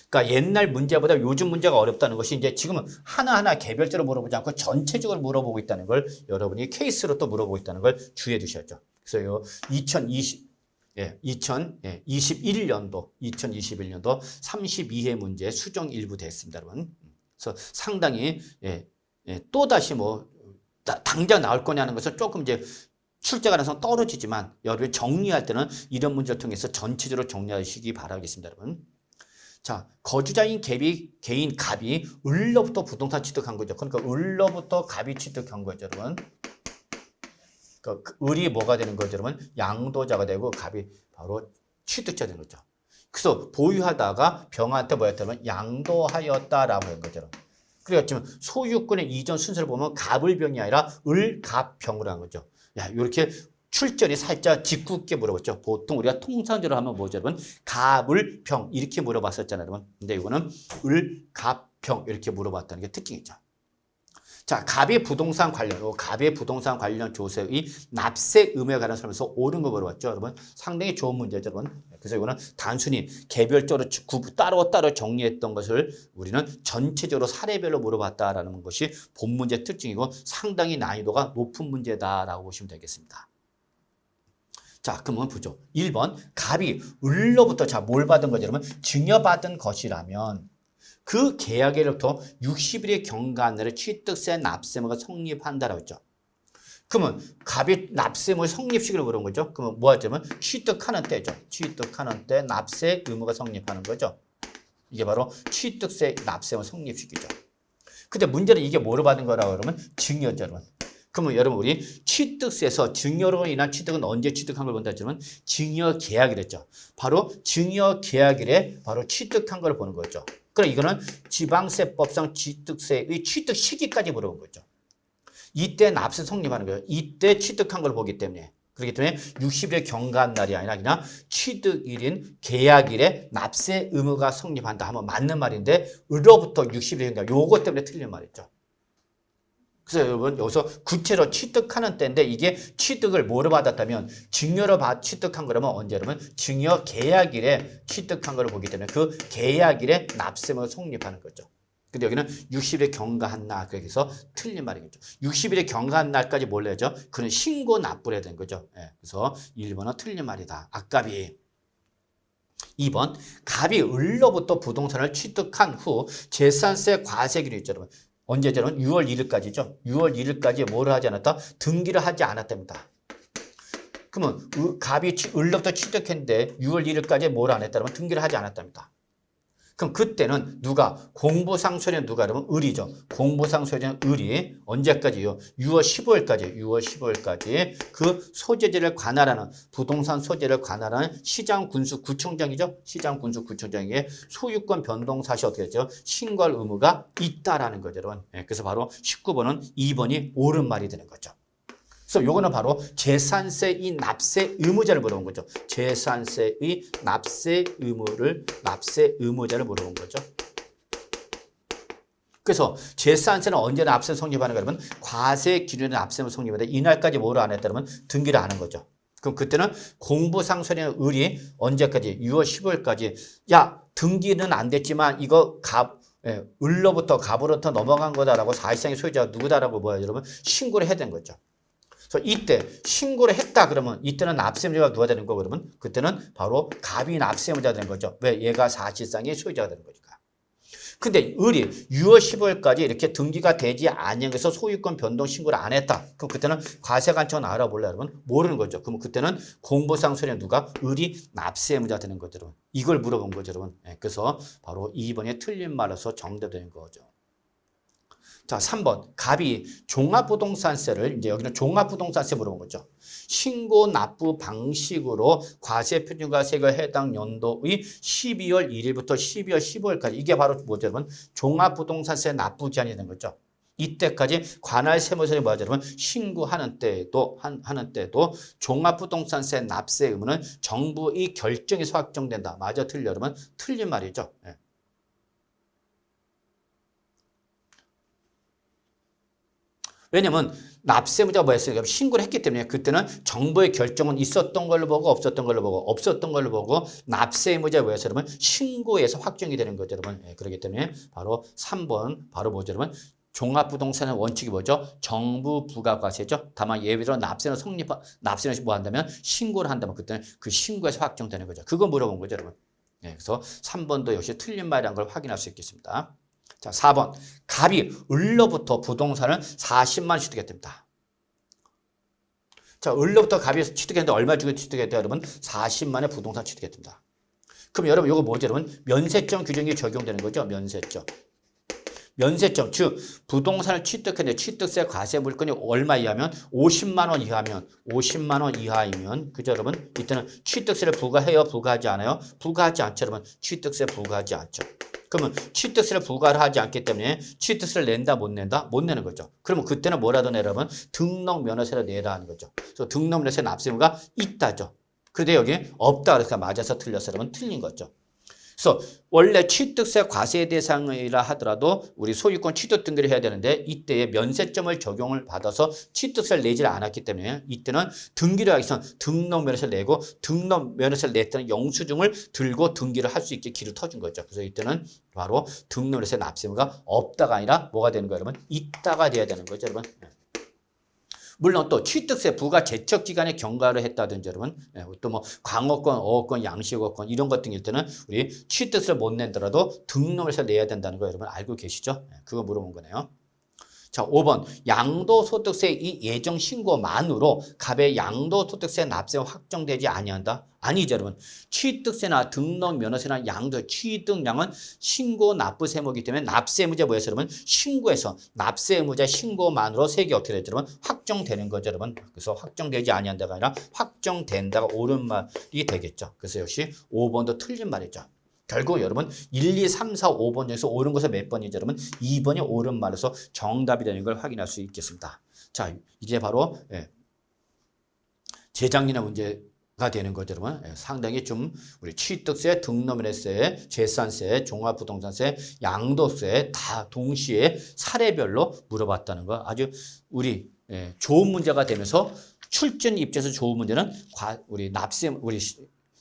그러니까 옛날 문제보다 요즘 문제가 어렵다는 것이 이제 지금은 하나하나 개별적으로 물어보지 않고 전체적으로 물어보고 있다는 걸 여러분이 케이스로 또 물어보고 있다는 걸 주의해 두셔야죠. 그래서 요 2021년도 32회 문제 수정 일부 됐습니다, 여러분. 그래서 상당히 또 다시 뭐 당장 나올 거냐는 것은 조금 이제 출제 가능성 떨어지지만 여러분이 정리할 때는 이런 문제를 통해서 전체적으로 정리하시기 바라겠습니다, 여러분. 자, 거주자인 개인 갑이 을로부터 부동산 취득한 거죠. 그러니까 을로부터 갑이 취득한 거죠, 여러분. 그러니까 을이 뭐가 되는 거죠, 여러분? 양도자가 되고 갑이 바로 취득자 되는 거죠. 그래서 보유하다가 병한테 뭐였다면 양도하였다라고 한 거죠. 그러니까 지금 소유권의 이전 순서를 보면 갑을병이 아니라 을갑병으로 한 거죠. 야, 이렇게 출전이 살짝 짓궂게 물어봤죠. 보통 우리가 통상적으로 하면 뭐죠, 여러분? 갑을병 이렇게 물어봤었잖아요, 여러분. 근데 이거는 을갑병 이렇게 물어봤다는 게 특징이죠. 자, 갑의 부동산 관련 조세의 납세 의무에 관한 설명에서 옳은 거 물어봤죠, 여러분. 상당히 좋은 문제죠, 여러분. 그래서 이거는 단순히 개별적으로 따로 정리했던 것을 우리는 전체적으로 사례별로 물어봤다라는 것이 본 문제 특징이고 상당히 난이도가 높은 문제다라고 보시면 되겠습니다. 자, 그러면 보죠. 1번, 갑이 을로부터 뭘 받은 거죠, 여러분? 증여받은 것이라면 그 계약일로부터 60일의 경과 내에 취득세 납세의무가 성립한다라고 했죠. 그러면 갑이 납세의무 성립 시기를 물은 거죠. 그러면 뭐 하자면 취득하는 때죠. 취득하는 때 납세 의무가 성립하는 거죠. 이게 바로 취득세 납세의무 성립 시기죠. 근데 문제는 이게 뭐로 받은 거라고 그러면 증여죠, 여러분. 그러면 여러분 우리 취득세에서 증여로 인한 취득은 언제 취득한 걸 본다 했지만 증여 계약이랬죠. 바로 증여 계약일에 바로 취득한 걸 보는 거죠. 그럼 이거는 지방세법상 취득세의 취득 시기까지 물어본 거죠. 이때 납세 성립하는 거예요. 이때 취득한 걸 보기 때문에. 그렇기 때문에 60일 경과한 날이 아니라 그냥 취득일인 계약일에 납세 의무가 성립한다 하면 맞는 말인데 을로부터 60일 경과 요거 때문에 틀린 말이죠. 그래서 여러분 여기서 구체로 취득하는 때인데 이게 취득을 뭐로 받았다면 증여로 취득한 거라면 언제 여러분 증여 계약일에 취득한 걸 보기 때문에 그 계약일에 납세의무가 성립하는 거죠. 근데 여기는 60일에 경과한 날 그래서 틀린 말이겠죠. 60일에 경과한 날까지 뭘 내죠? 그는 신고 납부를 해야 되는 거죠. 그래서 1번은 틀린 말이다. 악갑이 2번 갑이 을로부터 부동산을 취득한 후 재산세 과세기로 있죠, 여러분. 언제죠? 6월 1일까지죠. 6월 1일까지 뭐를 하지 않았다? 등기를 하지 않았답니다. 그러면 갑이 을로부터 취득했는데 6월 1일까지 뭘 안 했다면 등기를 하지 않았답니다. 그럼 그때는 누가 공부상소리는 누가 그러면 을이죠. 공부상소리는 을이 언제까지요? 6월 15일까지 그 소재지를 관할하는 부동산 소재를 관할하는 시장군수구청장이죠. 시장군수구청장에게 소유권 변동 사실 어떻게 되죠? 신고할 의무가 있다라는 거죠, 여러분. 그래서 바로 19번은 2번이 옳은 말이 되는 거죠. 그래서 요거는 바로 재산세의 납세 의무자를 물어본 거죠. 재산세의 납세 의무자를 물어본 거죠. 그래서 재산세는 언제 납세 성립하는가 그러면 과세 기준에 납세를 성립하는데 이날까지 뭐를 안 했다면 등기를 안 한 거죠. 그럼 그때는 공부상소리는 을이 언제까지? 6월 15일까지 야 등기는 안 됐지만 이거 을로부터 갑으로부터 넘어간 거다라고 사실상의 소유자가 누구다라고 여러분 신고를 해야 되는 거죠. 그래서 이때 신고를 했다 그러면 이때는 납세의무자가 누가 되는 거 그러면 그때는 바로 갑이 납세의무자가 되는 거죠. 왜? 얘가 사실상의 소유자가 되는 거니까. 근데 을이 6월 15일까지 이렇게 등기가 되지 않으면서 소유권 변동 신고를 안 했다. 그럼 그때는 과세관청은 알아볼래 여러분? 모르는 거죠. 그럼 그때는 공부상소리는 누가? 을이 납세의무자가 되는 거죠. 여러분. 이걸 물어본 거죠. 여러분. 그래서 바로 2번에 틀린 말로서 정답되는 거죠. 자, 3번. 갑이 종합부동산세를 이제 여기는 종합부동산세 물어본 거죠. 신고 납부 방식으로 과세표준과세가 해당 연도의 12월 1일부터 12월 15일까지 이게 바로 뭐죠, 여러분? 종합부동산세 납부 기한이 되는 거죠. 이때까지 관할 세무서에 뭐하죠, 여러분? 신고하는 때에도 하는 때도 종합부동산세 납세 의무는 정부의 결정에서 확정된다. 맞아, 틀려, 여러분? 틀린 말이죠. 예. 왜냐면 납세무자가 뭐였어요? 신고를 했기 때문에 그때는 정부의 결정은 있었던 걸로 보고 없었던 걸로 보고 없었던 걸로 보고 납세무자가 뭐였어요? 여러분? 신고해서 확정이 되는 거죠, 여러분. 예, 그렇기 때문에 바로 3번 바로 뭐죠, 여러분? 종합부동산의 원칙이 뭐죠? 정부 부가과세죠. 다만 예외로 납세는 뭐 한다면 신고를 한다면 그때는 그 신고에서 확정되는 거죠. 그거 물어본 거죠, 여러분. 예, 그래서 3번도 역시 틀린 말이라는 걸 확인할 수 있겠습니다. 자, 4번. 갑이 을로부터 부동산을 40만 취득했답니다. 자, 을로부터 갑이 취득했는데 얼마 주고 취득했대요, 여러분? 40만의 부동산 취득했답니다. 그럼 여러분, 이거 뭐죠, 여러분? 면세점 규정이 적용되는 거죠, 면세점. 면세점, 즉 부동산을 취득했는데 취득세 과세 물건이 얼마 이하면 50만 원 이하면 50만 원 이하이면 그죠, 여러분? 이때는 취득세를 부과해요, 부과하지 않아요? 부과하지 않죠, 여러분. 취득세 부과하지 않죠. 그러면 취득세를 부과를 하지 않기 때문에 취득세를 낸다, 못 낸다? 못 내는 거죠. 그러면 그때는 뭐라도 내라, 여러분? 등록면허세를 내라 하는 거죠. 그래서 등록면허세 납세의무가 있다죠. 그런데 여기 없다 그래서 맞아서 틀렸어, 여러분. 틀린 거죠. 그래서 원래 취득세 과세 대상이라 하더라도 우리 소유권 취득 등기를 해야 되는데 이때에 면세점을 적용을 받아서 취득세를 내지 않았기 때문에 이때는 등기를 하기 위해서 등록면허세를 내고 등록면허세를 냈다는 영수증을 들고 등기를 할 수 있게 길을 터준 거죠. 그래서 이때는 바로 등록면허세 납세의무가 없다가 아니라 뭐가 되는 거예요, 여러분? 있다가 돼야 되는 거죠, 여러분. 물론 또 취득세 부과 제척 기간에 경과를 했다든지 여러분, 또 뭐 광어권, 어업권, 양식어권 이런 것 등일 때는 우리 취득세를 못 낸더라도 등록해서 내야 된다는 거 여러분 알고 계시죠? 그거 물어본 거네요. 자, 5번. 양도소득세 이 예정 신고만으로 갑의 양도소득세 납세가 확정되지 아니한다? 아니죠, 여러분. 취득세나 등록면허세나 양도 취득량은 신고 납부 세무이기 때문에 납세의무자 뭐였어요, 여러분? 신고해서 납세의무자 신고만으로 세액이 어떻게 되죠, 여러분? 확정되는 거죠, 여러분. 그래서 확정되지 아니한다가 아니라 확정된다가 옳은 말이 되겠죠. 그래서 역시 5번도 틀린 말이죠. 결국 여러분 1, 2, 3, 4, 5번 중에서 옳은 것은 몇 번이죠, 여러분? 2번이 옳은 말에서 정답이 되는 걸 확인할 수 있겠습니다. 자, 이제 바로 재작년의 문제가 되는 거죠, 여러분. 상당히 좀 우리 취득세, 등록면허세, 재산세, 종합부동산세, 양도세 다 동시에 사례별로 물어봤다는 거 아주 우리 좋은 문제가 되면서 출전 입장에서 좋은 문제는 우리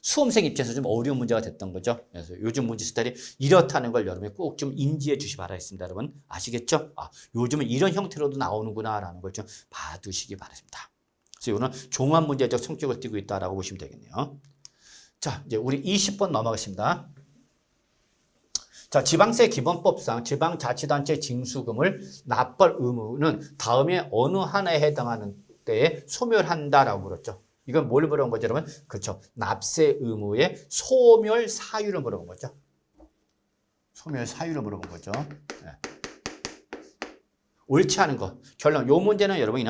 수험생 입장에서 좀 어려운 문제가 됐던 거죠. 그래서 요즘 문제 스타일이 이렇다는 걸 여러분이 꼭 좀 인지해 주시 바라겠습니다. 여러분 아시겠죠? 요즘은 이런 형태로도 나오는구나라는 걸 좀 봐두시기 바랍니다. 그래서 이거는 종합 문제적 성격을 띠고 있다라고 보시면 되겠네요. 자, 이제 우리 20번 넘어가겠습니다. 자, 지방세 기본법상 지방자치단체 징수금을 납벌 의무는 다음에 어느 하나에 해당하는 때에 소멸한다라고 물었죠. 이건 뭘 물어본 거죠, 여러분? 그렇죠. 납세 의무의 소멸 사유를 물어본 거죠. 소멸 사유를 물어본 거죠. 네. 옳지 않은 거. 결론. 요 문제는 여러분이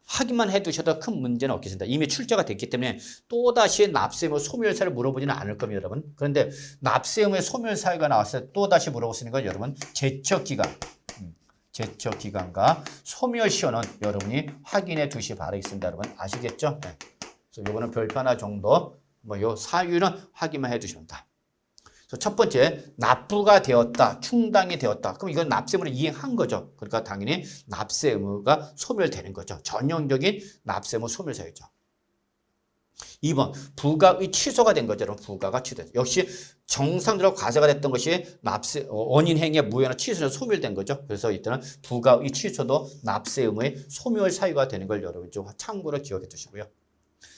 확인만 해두셔도 큰 문제는 없겠습니다. 이미 출제가 됐기 때문에 또다시 납세 의무 소멸 사유를 물어보지는 않을 겁니다, 여러분. 그런데 납세 의무의 소멸 사유가 나왔을 때 또다시 물어볼 수 있는 건 여러분 제척기간. 제척기간과 소멸시효는 여러분이 확인해 두시 바라겠습니다. 여러분 아시겠죠? 네. 그래서 요거는 별표 하나 정도 요 사유는 확인만 해 두시면 됩니다. 첫 번째 납부가 되었다, 충당이 되었다. 그럼 이건 납세 의무를 이행한 거죠. 그러니까 당연히 납세 의무가 소멸되는 거죠. 전형적인 납세 의무 소멸 사유죠. 2번 부가의 취소가 된 거죠. 부가가 취소됐죠. 역시 정상적으로 과세가 됐던 것이 납세 원인 행위의 무효나 취소로 소멸된 거죠. 그래서 이때는 부가의 취소도 납세 의무의 소멸 사유가 되는 걸 여러분 좀 참고로 기억해 두시고요.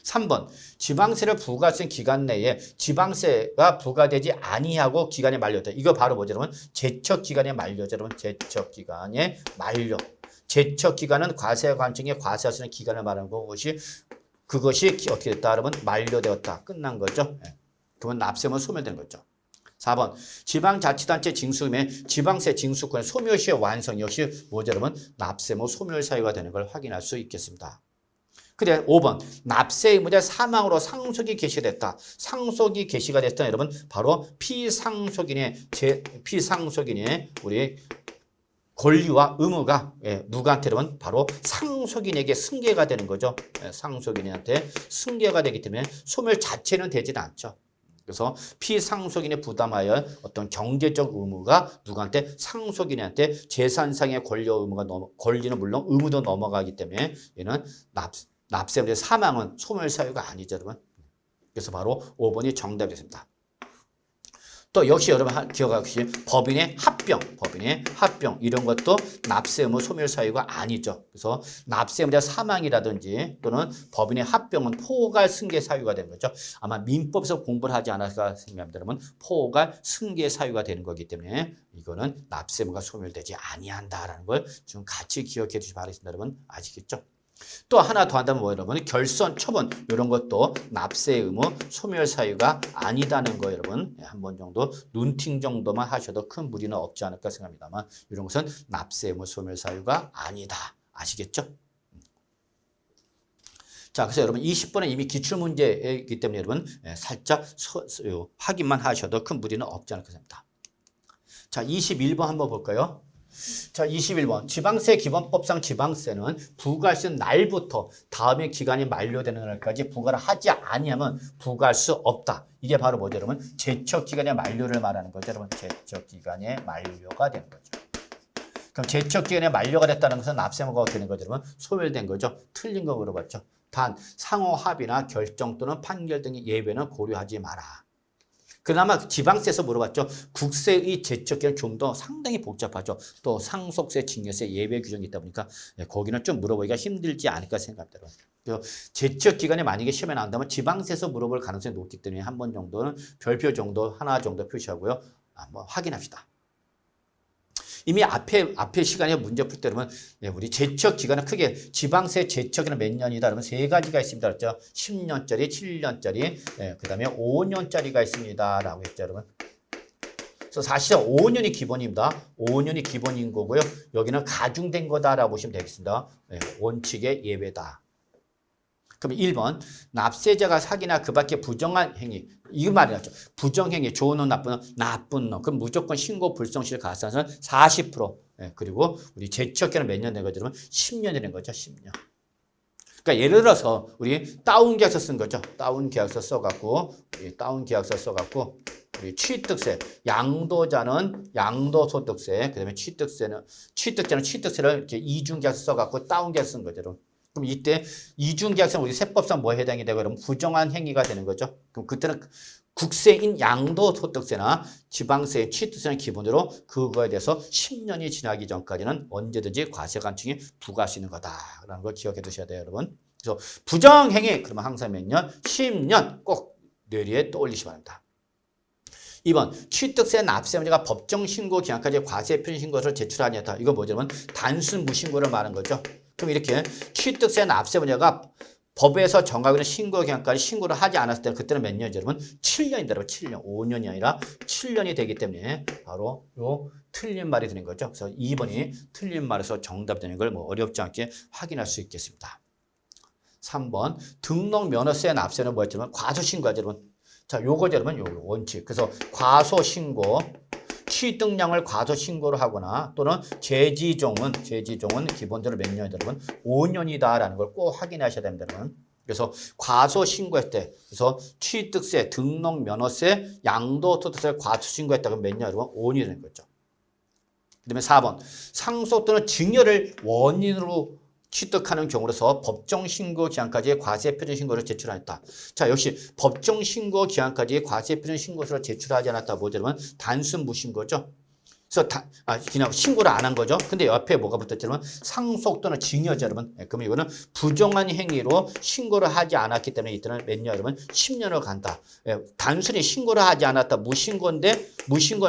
3번 지방세를 부과한 기간 내에 지방세가 부과되지 아니하고 기간이 만료됐다. 이거 바로 뭐죠, 여러분? 제척 기간에 만료죠, 여러분. 제척 기간에 만료. 제척 기간은 과세 관청에 과세할 수 있는 기간을 말하는 것이 그것이 어떻게 됐다, 여러분? 만료되었다. 끝난 거죠. 그건 납세의무 소멸된 거죠. 4번 지방자치단체 징수금의 지방세 징수권의 소멸시효 완성 역시 뭐죠, 여러분? 납세의무 소멸 사유가 되는 걸 확인할 수 있겠습니다. 그래 5번 납세 의무자 사망으로 상속이 개시됐다. 상속이 개시가 됐다, 여러분. 바로 피상속인의 우리 권리와 의무가 누구한테 되면 바로 상속인에게 승계가 되는 거죠. 상속인한테 승계가 되기 때문에 소멸 자체는 되지는 않죠. 그래서 피상속인이 부담하여 어떤 경제적 의무가 누구한테 상속인한테 재산상의 권리와 의무가 권리는 물론 의무도 넘어가기 때문에 얘는 납세의 사망은 소멸 사유가 아니죠, 여러분. 그래서 바로 5번이 정답이 됐습니다. 또 역시 여러분 기억하시기 법인의 합병 이런 것도 납세 의무 소멸 사유가 아니죠. 그래서 납세 의무자 사망이라든지 또는 법인의 합병은 포괄 승계 사유가 되는 거죠. 아마 민법에서 공부를 하지 않았을까 생각합니다. 여러분 포괄 승계 사유가 되는 거기 때문에 이거는 납세 의무가 소멸되지 아니한다라는 걸 좀 같이 기억해 주시기 바라겠습니다. 여러분 아시겠죠? 또 하나 더 한다면 뭐 여러분 결선, 처분 이런 것도 납세 의무 소멸 사유가 아니다는 거 여러분 한 번 정도 눈팅 정도만 하셔도 큰 무리는 없지 않을까 생각합니다만 이런 것은 납세 의무 소멸 사유가 아니다. 아시겠죠? 자, 그래서 여러분 20번은 이미 기출문제이기 때문에 여러분 살짝 확인만 하셔도 큰 무리는 없지 않을까 생각합니다. 자, 21번 한번 볼까요? 자, 21번. 지방세 기본법상 지방세는 부과할 수 있는 날부터 다음의 기간이 만료되는 날까지 부과를 하지 아니하면 부과할 수 없다. 이게 바로 뭐죠, 여러분? 제척기간의 만료를 말하는 거죠, 여러분. 제척기간의 만료가 되는 거죠. 그럼 제척기간의 만료가 됐다는 것은 납세의무가 어떻게 되는 거죠, 여러분? 소멸된 거죠. 틀린 거 물어봤죠. 단, 상호 합의나 결정 또는 판결 등의 예외는 고려하지 마라. 그나마 지방세에서 물어봤죠. 국세의 제척기는 좀 더 상당히 복잡하죠. 또 상속세, 증여세 예외 규정이 있다 보니까 거기는 좀 물어보기가 힘들지 않을까 생각합니다. 그래서 제척기간에 만약에 시험에 나온다면 지방세에서 물어볼 가능성이 높기 때문에 한 번 정도는 별표 정도 하나 정도 표시하고요. 한번 확인합시다. 이미 앞에 시간에 문제 풀 때 그러면 우리 제척 기간은 크게 지방세 제척기는 몇 년이다 그러면 세 가지가 있습니다. 그렇죠? 10년짜리, 7년짜리, 그다음에 5년짜리가 있습니다라고 했죠, 여러분. 그래서 사실은 5년이 기본입니다. 5년이 기본인 거고요. 여기는 가중된 거다라고 보시면 되겠습니다. 원칙의 예외다. 그럼 1번 납세자가 사기나 그 밖에 부정한 행위 이 말이죠. 부정행위 좋은 놈 나쁜 놈 그럼 무조건 신고 불성실 가산은 40% 그리고 우리 제척기는 몇 년 된 거죠? 그러면 10년이 된 거죠. 10년. 그러니까 예를 들어서 우리 다운 계약서 쓴 거죠. 다운 계약서 써갖고 우리 취득세 양도자는 양도소득세 그다음에 취득자는 취득세를 이렇게 이중 계약서 써갖고 다운 계약서 쓴 거죠. 그럼 이때 이중계약서는 우리 세법상 뭐에 해당이 되고 그러면 부정한 행위가 되는 거죠. 그럼 그때는 국세인 양도소득세나 지방세, 취득세는 기본으로 그거에 대해서 10년이 지나기 전까지는 언제든지 과세관청이 부과할 수 있는 거다라는 걸 기억해 두셔야 돼요, 여러분. 그래서 부정행위 그러면 항상 몇 년? 10년 꼭 뇌리에 떠올리시 바랍니다. 2번 취득세 납세문제가 법정신고 기한까지 과세 표준 신고서를 제출하지 않다. 이건 뭐냐면 단순 무신고를 말하는 거죠. 그럼 이렇게 취득세 납세문제가 법에서 정하고 있는 신고 기한까지 신고를 하지 않았을 때는 그때는 몇 년이죠, 여러분? 7년이다, 여러분. 7년. 5년이 아니라 7년이 되기 때문에 바로 요 틀린 말이 되는 거죠. 그래서 2번이 틀린 말에서 정답 되는 걸 뭐 어렵지 않게 확인할 수 있겠습니다. 3번 등록 면허세 납세는 뭐였냐면 과소신고하죠, 여러분. 자, 요거죠, 여러분. 요 원칙. 그래서 과소신고 취득량을 과소신고를 하거나 또는 재지종은 기본적으로 몇 년이다, 여러분? 5년이다라는 걸 꼭 확인하셔야 됩니다, 여러분. 그래서 과소신고했을 때, 그래서 취득세, 등록 면허세, 양도소득세를 과소신고했다 그러면 몇 년, 여러분? 5년이 되는 거죠. 그다음에 4번 상속 또는 증여를 원인으로 취득하는 경우로서 법정신고 기한까지 과세표준신고를 제출하였다. 자, 역시 법정신고 기한까지 과세표준신고서를 제출하지 않았다. 뭐죠, 여러분? 단순 무신고죠. 그래서 그냥 신고를 안 한 거죠. 근데 옆에 뭐가 붙었냐면 상속 또는 증여죠, 여러분. 그러면 이거는 부정한 행위로 신고를 하지 않았기 때문에 이때는 몇 년, 여러분? 10년을 간다. 단순히 신고를 하지 않았다. 무신고인데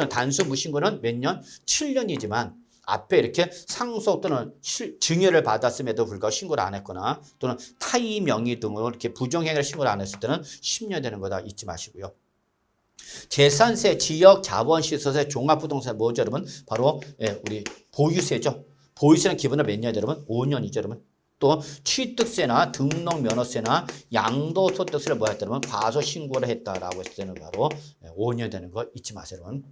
단순 무신고는 몇 년? 7년이지만 앞에 이렇게 상속 또는 증여를 받았음에도 불구하고 신고를 안 했거나 또는 타의 명의 등으로 이렇게 부정행위를 신고를 안 했을 때는 10년 되는 거다 잊지 마시고요. 재산세, 지역 자본시설세, 종합부동산 뭐죠, 여러분? 바로 우리 보유세죠. 보유세는 기본으로 몇 년이죠, 여러분? 5년이죠, 여러분. 또 취득세나 등록 면허세나 양도소득세를 뭐 했다, 여러분? 과소신고를 했다라고 했을 때는 바로 5년 되는 거 잊지 마세요, 여러분.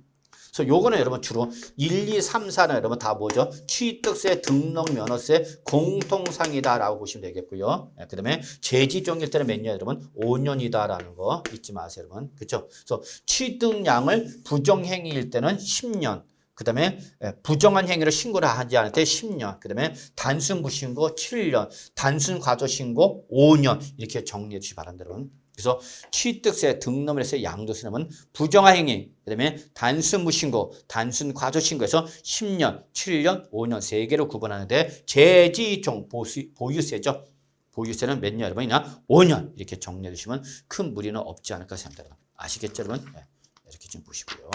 그래서 요거는 여러분 주로 1, 2, 3, 4는 여러분 다 뭐죠? 취득세, 등록 면허세 공통상이다라고 보시면 되겠고요. 그 다음에 재지종일 때는 몇 년 여러분? 5년이다라는 거 잊지 마세요 여러분. 그렇죠? 그래서 취득량을 부정행위일 때는 10년. 그 다음에 부정한 행위를 신고를 하지 않을 때 10년. 그 다음에 단순 무신고 7년. 단순 과조신고 5년. 이렇게 정리해 주시기 바랍니다 여러분. 그래서 취득세, 등록면허세, 양도세는 부정한 행위, 그다음에 단순 무신고, 단순 과조신고에서 10년, 7년, 5년 세 개로 구분하는데 재지종 보유세죠. 보유세는 몇 년 여러분이나 5년 이렇게 정리해 주시면 큰 무리는 없지 않을까 생각합니다. 아시겠죠 여러분? 네, 이렇게 좀 보시고요.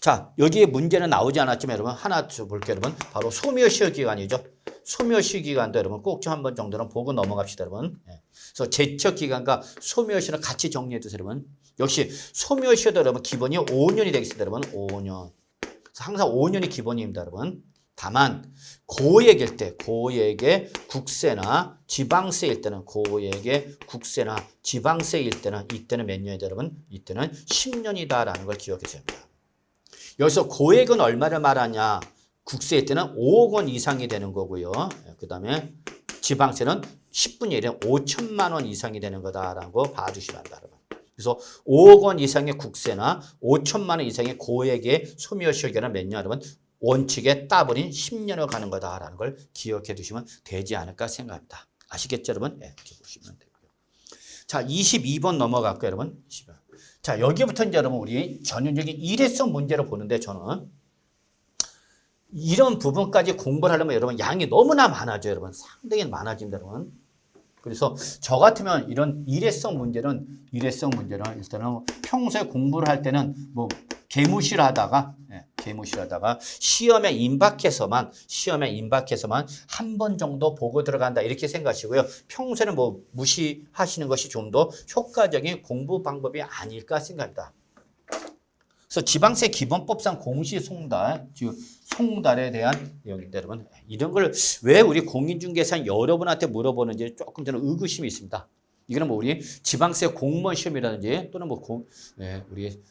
자, 여기에 문제는 나오지 않았지만 여러분 하나 더 볼게요 여러분. 바로 소멸시효 기간이죠. 소멸시 기간도 여러분 꼭 좀 한 번 정도는 보고 넘어갑시다 여러분. 그래서 제척 기간과 소멸시효는 같이 정리해 두세요 여러분. 역시 소멸시효도 여러분 기본이 5년이 되겠습니다 여러분. 5년. 그래서 항상 5년이 기본입니다 여러분. 다만 고액일 때 고액의 국세나 지방세일 때는 고액의 국세나 지방세일 때는 이때는 몇 년이다 여러분? 이때는 10년이다라는 걸 기억해 주셔야 합니다. 여기서 고액은 얼마를 말하냐? 국세일 때는 5억 원 이상이 되는 거고요. 그 다음에 지방세는 10분의 1에 5천만 원 이상이 되는 거다라고 봐주시면 합니다. 그래서 5억 원 이상의 국세나 5천만 원 이상의 고액의 소멸시효기간은 몇 년 여러분? 원칙에 따블인 10년을 가는 거다라는 걸 기억해 두시면 되지 않을까 생각합니다. 아시겠죠 여러분? 네, 이렇게 보시면 되고요. 자, 22번 넘어갈게요 여러분. 22번. 자, 여기부터 이제 여러분 우리 전형적인 일회성 문제로 보는데 저는 이런 부분까지 공부를 하려면 여러분 양이 너무나 많아져요 여러분. 상당히 많아집니다 여러분. 그래서 저 같으면 이런 일회성 문제는 일단은 평소에 공부를 할 때는 뭐 개무시를 하다가 시험에 임박해서만 한 번 정도 보고 들어간다 이렇게 생각하시고요. 평소에는 뭐 무시하시는 것이 좀 더 효과적인 공부 방법이 아닐까 생각합니다. 그래서 지방세 기본법상 공시송달, 즉 송달에 대한 내용인데 여러분 이런 걸 왜 우리 공인중개사는 여러분한테 물어보는지 조금 저는 의구심이 있습니다. 이거는 뭐 우리 지방세 공무원 시험이라든지 또는 뭐 우리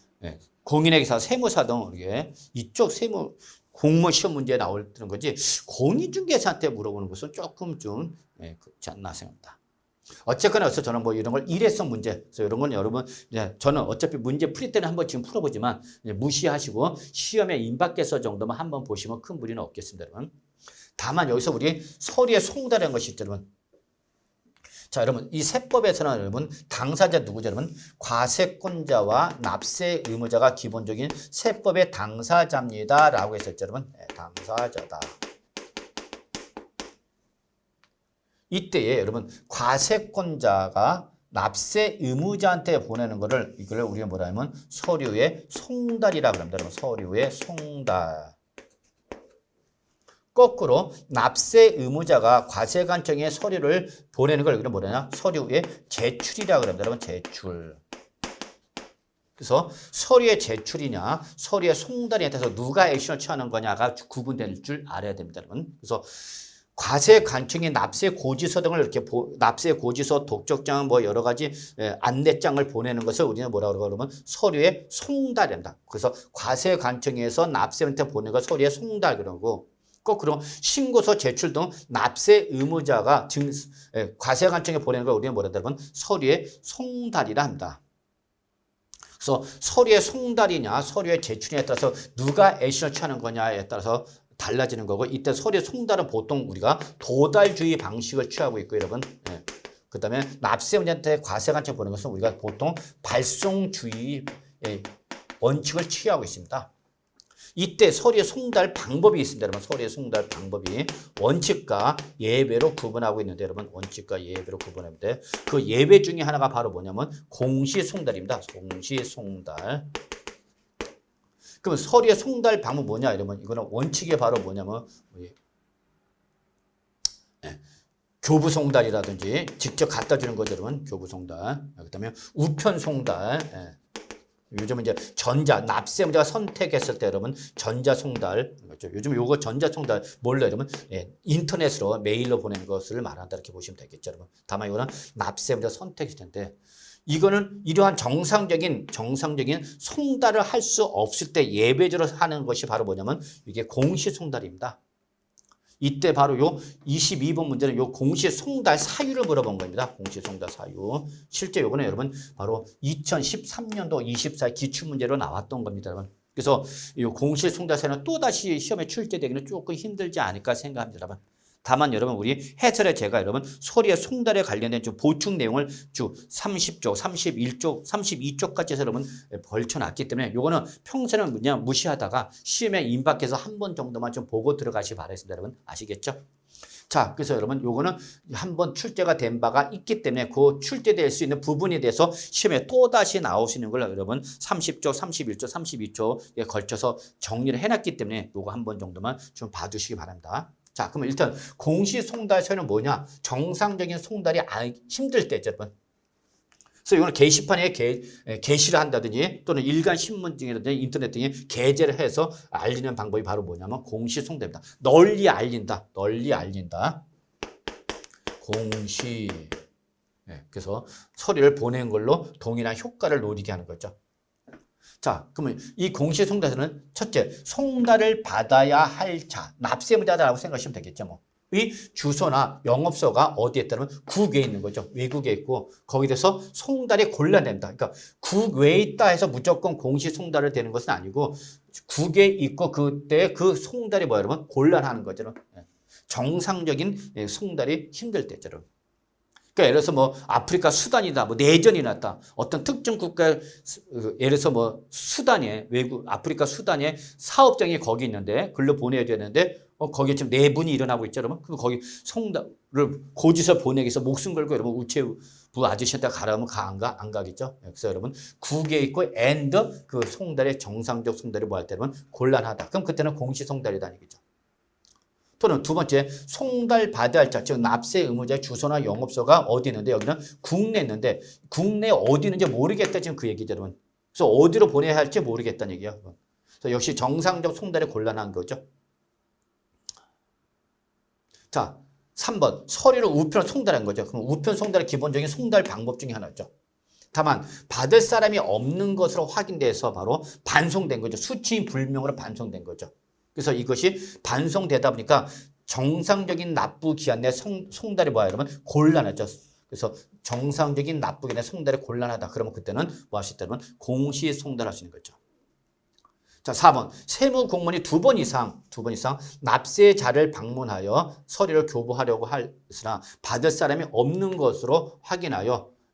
공인회계사, 세무사 등 이쪽 세무 공무원 시험 문제에 나오는 거지 공인중개사한테 물어보는 것은 조금 좀 그렇지 않나 생각합니다. 어쨌거나 그래서 저는 뭐 이런 걸 일회성 문제, 그래서 이런 건 여러분 저는 어차피 문제 풀이 때는 한번 지금 풀어보지만 무시하시고 시험에 임박해서 정도만 한번 보시면 큰 무리는 없겠습니다, 여러분. 다만 여기서 우리 서류에 송달한 것이 있죠, 여러분. 자, 여러분 이 세법에서는 여러분 당사자 누구죠, 여러분? 과세권자와 납세 의무자가 기본적인 세법의 당사자입니다라고 했었죠, 여러분. 당사자다. 이때에 여러분 과세권자가 납세 의무자한테 보내는 거를 이걸 우리가 뭐라 하면 서류의 송달이라고 합니다. 여러분 서류의 송달. 거꾸로 납세 의무자가 과세관청에 서류를 보내는 걸 우리가 뭐라 하냐? 서류의 제출이라고 합니다. 여러분 제출. 그래서 서류의 제출이냐 서류의 송달에 대해서 누가 액션을 취하는 거냐가 구분될 줄 알아야 됩니다. 여러분. 그래서 과세관청이 납세고지서 등을 이렇게 납세고지서, 독촉장, 뭐 여러 가지 안내장을 보내는 것을 우리는 뭐라고 그러면 서류의 송달입니다. 그래서 과세관청에서 납세한테 보내는 걸 서류의 송달 그러고 거꾸로 신고서 제출 등 납세 의무자가 과세관청에 보내는 걸 우리는 뭐라 그러면 서류의 송달이라 합니다. 그래서 서류의 송달이냐 서류의 제출이냐에 따라서 누가 액션을 취하는 거냐에 따라서 달라지는 거고 이때 서류 송달은 보통 우리가 도달주의 방식을 취하고 있고 여러분 그 다음에 납세의무자한테 과세관청에 보내는 것은 우리가 보통 발송주의 원칙을 취하고 있습니다. 이때 서류의 송달 방법이 있습니다. 여러분 서류의 송달 방법이 원칙과 예외로 구분하고 있는데 여러분 원칙과 예외로 구분하는데 그 예외 중에 하나가 바로 뭐냐면 공시송달입니다. 공시송달. 그럼 서류의 송달 방법 뭐냐 이러면 이거는 원칙이 바로 뭐냐면 교부송달이라든지 직접 갖다 주는 거죠 여러분 교부송달. 그다음에 우편송달. 요즘은 이제 납세의무자가 선택했을 때 여러분 전자송달 그렇죠. 요즘 요거 전자송달 몰라요 여러분 인터넷으로 메일로 보내는 것을 말한다 이렇게 보시면 되겠죠 여러분. 다만 이거는 납세의무자 선택일 텐데 이거는 이러한 정상적인 송달을 할 수 없을 때 예외적으로 하는 것이 바로 뭐냐면 이게 공시송달입니다. 이때 바로 요 22번 문제는 요 공시송달 사유를 물어본 겁니다. 공시송달 사유. 실제 요거는 여러분 바로 2013년도 24 기출문제로 나왔던 겁니다. 여러분. 그래서 이 공시송달 사유는 또다시 시험에 출제되기는 조금 힘들지 않을까 생각합니다. 여러분. 다만 여러분 우리 해설에 제가 여러분 소리의 송달에 관련된 좀 보충 내용을 주 30쪽, 31쪽, 32쪽까지 해서 여러분 벌쳐놨기 때문에 요거는 평소에는 그냥 무시하다가 시험에 임박해서 한 번 정도만 좀 보고 들어가시 바라겠습니다. 여러분 아시겠죠? 자, 그래서 여러분 요거는 한번 출제가 된 바가 있기 때문에 그 출제될 수 있는 부분에 대해서 시험에 또다시 나오시는 걸 여러분 30쪽, 31쪽, 32쪽에 걸쳐서 정리를 해놨기 때문에 요거 한 번 정도만 좀 봐주시기 바랍니다. 자, 그러면 일단 공시송달 사유는 뭐냐? 정상적인 송달이 힘들 때죠, 여러분. 그래서 이거는 게시판에 게시를 한다든지 또는 일간 신문증이라든지 인터넷 등에 게재를 해서 알리는 방법이 바로 뭐냐면 공시송달입니다. 널리 알린다. 널리 알린다. 공시. 그래서 서류를 보낸 걸로 동일한 효과를 노리게 하는 거죠. 자, 그러면 이 공시송달서는 첫째, 송달을 받아야 할 자, 납세의무자라고 생각하시면 되겠죠. 뭐. 이 주소나 영업소가 어디에 있다면 국외에 있는 거죠. 외국에 있고 거기에 대해서 송달이 골라낸다. 그러니까 국외에 있다 해서 무조건 공시송달을 되는 것은 아니고 국외에 있고 그때 그 송달이 뭐야 여러분? 곤란하는 거죠. 정상적인 송달이 힘들 때죠. 여러분. 그러니까 예를 들어서 뭐 아프리카 수단이다, 뭐 내전이 났다, 어떤 특정 국가 예를 들어서 뭐 수단에 외국 아프리카 수단에 사업장이 거기 있는데 글로 보내야 되는데 거기에 지금 내분이 일어나고 있죠, 여러분. 그럼 거기 송달을 고지서 보내기 위해서 목숨 걸고 여러분 우체부 아저씨한테 가라면 안 가겠죠. 그래서 여러분 국에 있고 and 그 송달의 정상적 송달이 뭐 할 때는 곤란하다. 그럼 그때는 공시송달이라는 얘기죠. 또는 두 번째, 송달 받아야 할 자, 즉 납세 의무자의 주소나 영업소가 어디 있는데 여기는 국내에 있는데 국내에 어디 있는지 모르겠다 지금 그 얘기죠, 여러분. 그래서 어디로 보내야 할지 모르겠다는 얘기예요. 그래서 역시 정상적 송달이 곤란한 거죠. 자, 3번 서류를 우편 송달한 거죠. 그럼 우편 송달의 기본적인 송달 방법 중에 하나죠. 다만 받을 사람이 없는 것으로 확인돼서 바로 반송된 거죠. 수취인 불명으로 반송된 거죠. 그래서 이것이 반송되다 보니까 정상적인 납부 기한 내 송달이 뭐야 여러분? 곤란하죠. 그래서 정상적인 납부 기한 내 송달이 곤란하다. 그러면 그때는 뭐 할 수 있다면 공시송달할 수 있는 거죠. 자, 4번. 세무 공무원이 두 번 이상 납세자를 방문하여 서류를 교부하려고 하으나 받을 사람이 없는 것으로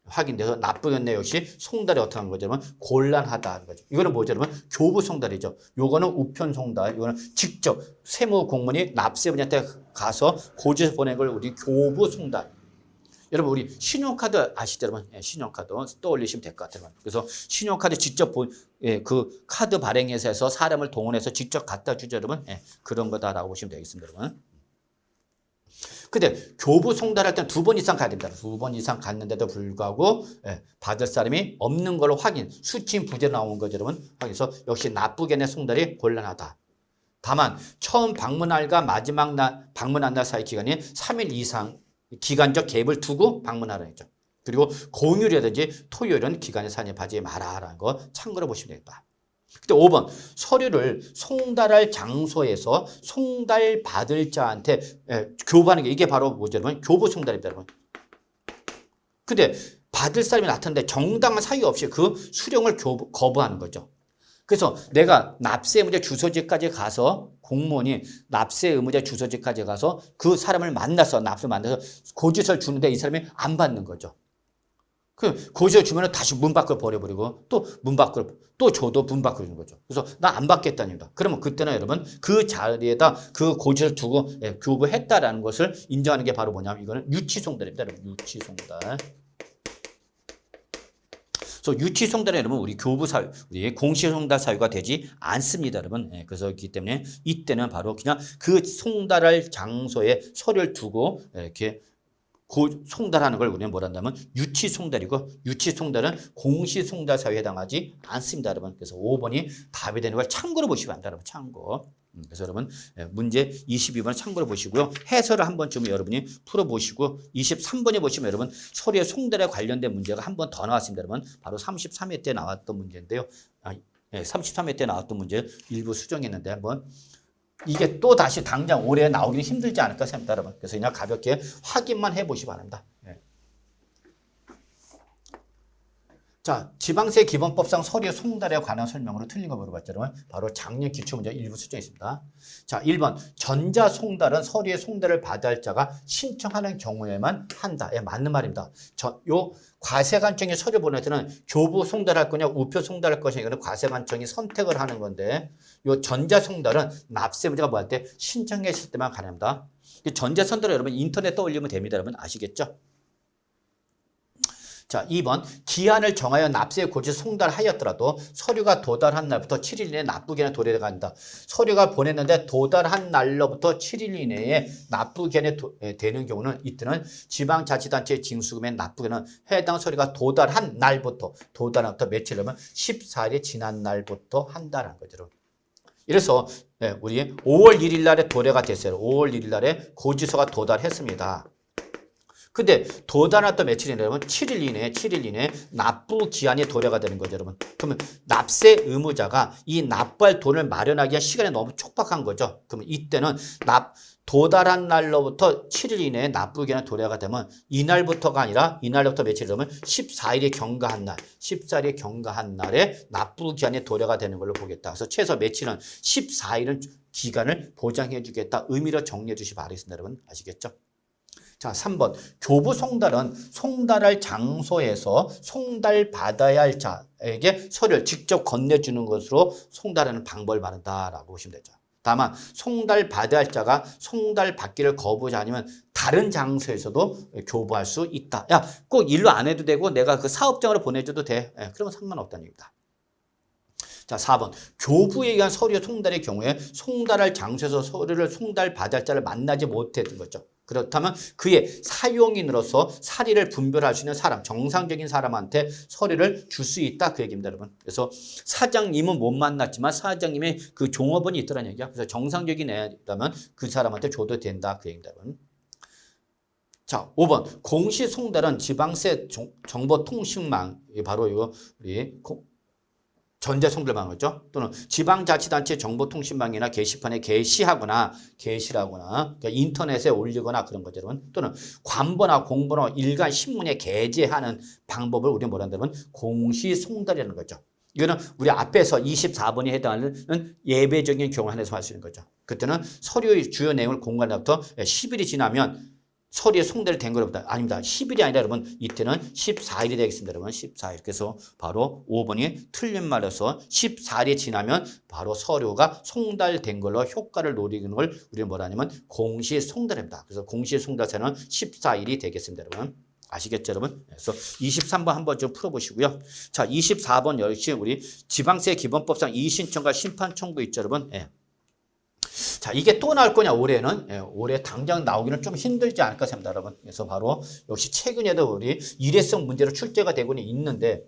확인돼서 납부였네 역시 송달이 어떻게 하는 거죠? 여러분? 곤란하다는 거죠. 이거는 뭐죠? 여러분? 교부 송달이죠. 요거는 우편 송달. 이거는 직접 세무 공무원이 납세분한테 가서 고지서 보낸 걸 우리 교부 송달. 여러분 우리 신용카드 아시죠, 여러분? 신용카드 떠올리시면 될 것 같아요. 그래서 신용카드 직접 그 카드 발행회사에서 사람을 동원해서 직접 갖다 주죠, 여러분. 그런 거다라고 보시면 되겠습니다, 여러분. 근데 교부 송달할 때는 두 번 이상 가야 됩니다. 두 번 이상 갔는데도 불구하고 받을 사람이 없는 걸로 확인, 수취인 부재로 나온 거죠, 여러분. 그래서 역시 납부기한 내 송달이 곤란하다. 다만 처음 방문날과 마지막 방문한 날 사이 기간이 3일 이상 기간적 갭을 두고 방문하라는 거죠. 그리고 공휴일이라든지 토요일은 기간에 산입하지 마라라는 거 참고로 보시면 되겠다. 근데 5번 서류를 송달할 장소에서 송달 받을 자한테 교부하는 게 이게 바로 뭐죠, 여러분? 교부 송달입니다, 여러분. 근데 받을 사람이 나타났는데 정당한 사유 없이 그 수령을 거부하는 거죠. 그래서 내가 납세 의무자 주소지까지 가서 공무원이 납세 의무자 주소지까지 가서 그 사람을 만나서 고지서를 주는데 이 사람이 안 받는 거죠. 그 고지서 주면 다시 문 밖으로 버려버리고 또 문 밖으로 또 줘도 문 밖으로 주는 거죠. 그래서 나 안 받겠다입니다. 그러면 그때는 여러분 그 자리에다 그 고지서를 두고 교부했다라는 것을 인정하는 게 바로 뭐냐면 이거는 유치송달입니다. 여러분 유치송달. 그래서 유치송달은 여러분 우리 교부 사유, 우리 공시송달 사유가 되지 않습니다, 여러분. 그래서 그렇기 때문에 이때는 바로 그냥 그 송달할 장소에 서류를 두고 이렇게 송달하는 걸 우리는 뭐라 한다면 유치송달이고 유치송달은 공시송달 사유에 해당하지 않습니다, 여러분. 그래서 5번이 답이 되는 걸 참고로 보시면 안다, 여러분. 참고. 그래서 여러분 문제 22번 참고로 보시고요. 해설을 한 번쯤 여러분이 풀어보시고 23번에 보시면 여러분 소리의 송달에 관련된 문제가 한 번 더 나왔습니다, 여러분. 바로 33회 때 나왔던 문제인데요. 33회 때 나왔던 문제 일부 수정했는데 한번 이게 또 다시 당장 올해 나오기는 힘들지 않을까 생각합니다, 여러분. 그래서 그냥 가볍게 확인만 해보시기 바랍니다. 자, 지방세 기본법상 서류의 송달에 관한 설명으로 틀린 거 물어봤죠, 여러분. 바로 작년 기출문제 일부 수정했습니다. 자, 1번 전자송달은 서류의 송달을 받아야 할 자가 신청하는 경우에만 한다. 예, 맞는 말입니다. 요 과세관청이 서류 보낼 때는 교부 송달할 거냐 우표 송달할 것이냐 이거는 과세관청이 선택을 하는 건데 요 전자송달은 납세 문제가 뭐 할 때 신청했을 때만 가능합니다. 전자송달은 여러분 인터넷 떠올리면 됩니다, 여러분. 아시겠죠? 자, 2번 기한을 정하여 납세 고지 송달하였더라도 서류가 도달한 날부터 7일 이내에 납부기한에 도래한다. 서류가 보냈는데 도달한 날로부터 7일 이내에 납부기한에 되는 경우는 이때는 지방자치단체의 징수금의 납부기한은 해당 서류가 도달한 날부터 며칠이면 14일이 지난 날부터 한다는 거죠. 이래서 우리 5월 1일 날에 도래가 됐어요. 5월 1일 날에 고지서가 도달했습니다. 근데 도달한 며칠이냐면 7일 이내에 납부 기한이 도래가 되는 거죠, 여러분. 그러면 납세 의무자가 이 납부할 돈을 마련하기 위한 시간이 너무 촉박한 거죠. 그러면 이때는 도달한 날로부터 7일 이내에 납부 기한이 도래가 되면 이날부터가 아니라 이날부터 며칠이냐면 14일이 경과한 날, 14일이 경과한 날에 납부 기한이 도래가 되는 걸로 보겠다. 그래서 최소 며칠은 14일은 기간을 보장해 주겠다. 의미로 정리해 주시기 바라겠습니다, 여러분. 아시겠죠? 자, 3번. 교부 송달은 송달할 장소에서 송달 받아야 할 자에게 서류를 직접 건네주는 것으로 송달하는 방법을 말한다라고 보시면 되죠. 다만 송달 받아야 할 자가 송달 받기를 거부하지 않으면 다른 장소에서도 교부할 수 있다. 야, 꼭 일로 안 해도 되고 내가 그 사업장으로 보내줘도 돼. 그러면 상관없다는 얘기입니다. 자, 4번. 교부에 의한 서류 송달의 경우에 송달할 장소에서 서류를 송달받을 자를 만나지 못했던 거죠. 그렇다면 그의 사용인으로서 사리를 분별할 수 있는 사람, 정상적인 사람한테 서류를 줄 수 있다. 그 얘기입니다, 여러분. 그래서 사장님은 못 만났지만 사장님의 그 종업원이 있더라는 얘기야. 그래서 정상적인 애라면 그 사람한테 줘도 된다. 그 얘기입니다, 여러분. 자, 5번. 공시송달은 지방세 정보통신망, 바로 이거 우리 전자송달망 거죠. 또는 지방자치단체 정보통신망이나 게시판에 게시라거나 그러니까 인터넷에 올리거나 그런 거죠, 여러분. 또는 관보나 공보나 일간 신문에 게재하는 방법을 우리가 뭐라 한다면 공시송달이라는 거죠. 이거는 우리 앞에서 24번에 해당하는 예배적인 경우 안에서 할 수 있는 거죠. 그때는 서류의 주요 내용을 공개한 날부터 10일이 지나면 서류에 송달이 된 거로부터 아닙니다. 10일이 아니라 여러분 이때는 14일이 되겠습니다. 여러분 14일. 그래서 바로 5번이 틀린 말로서 14일이 지나면 바로 서류가 송달된 걸로 효과를 노리는 걸 우리는 뭐라 하냐면 공시송달입니다. 그래서 공시송달세는 14일이 되겠습니다. 여러분. 아시겠죠, 여러분? 그래서 23번 한번 좀 풀어보시고요. 자, 24번 역시 우리 지방세 기본법상 이의신청과 심판청구 있죠, 여러분? 자, 이게 또 나올 거냐, 올해는? 올해 당장 나오기는 좀 힘들지 않을까 생각합니다, 여러분. 그래서 바로 역시 최근에도 우리 일회성 문제로 출제가 되고는 있는데,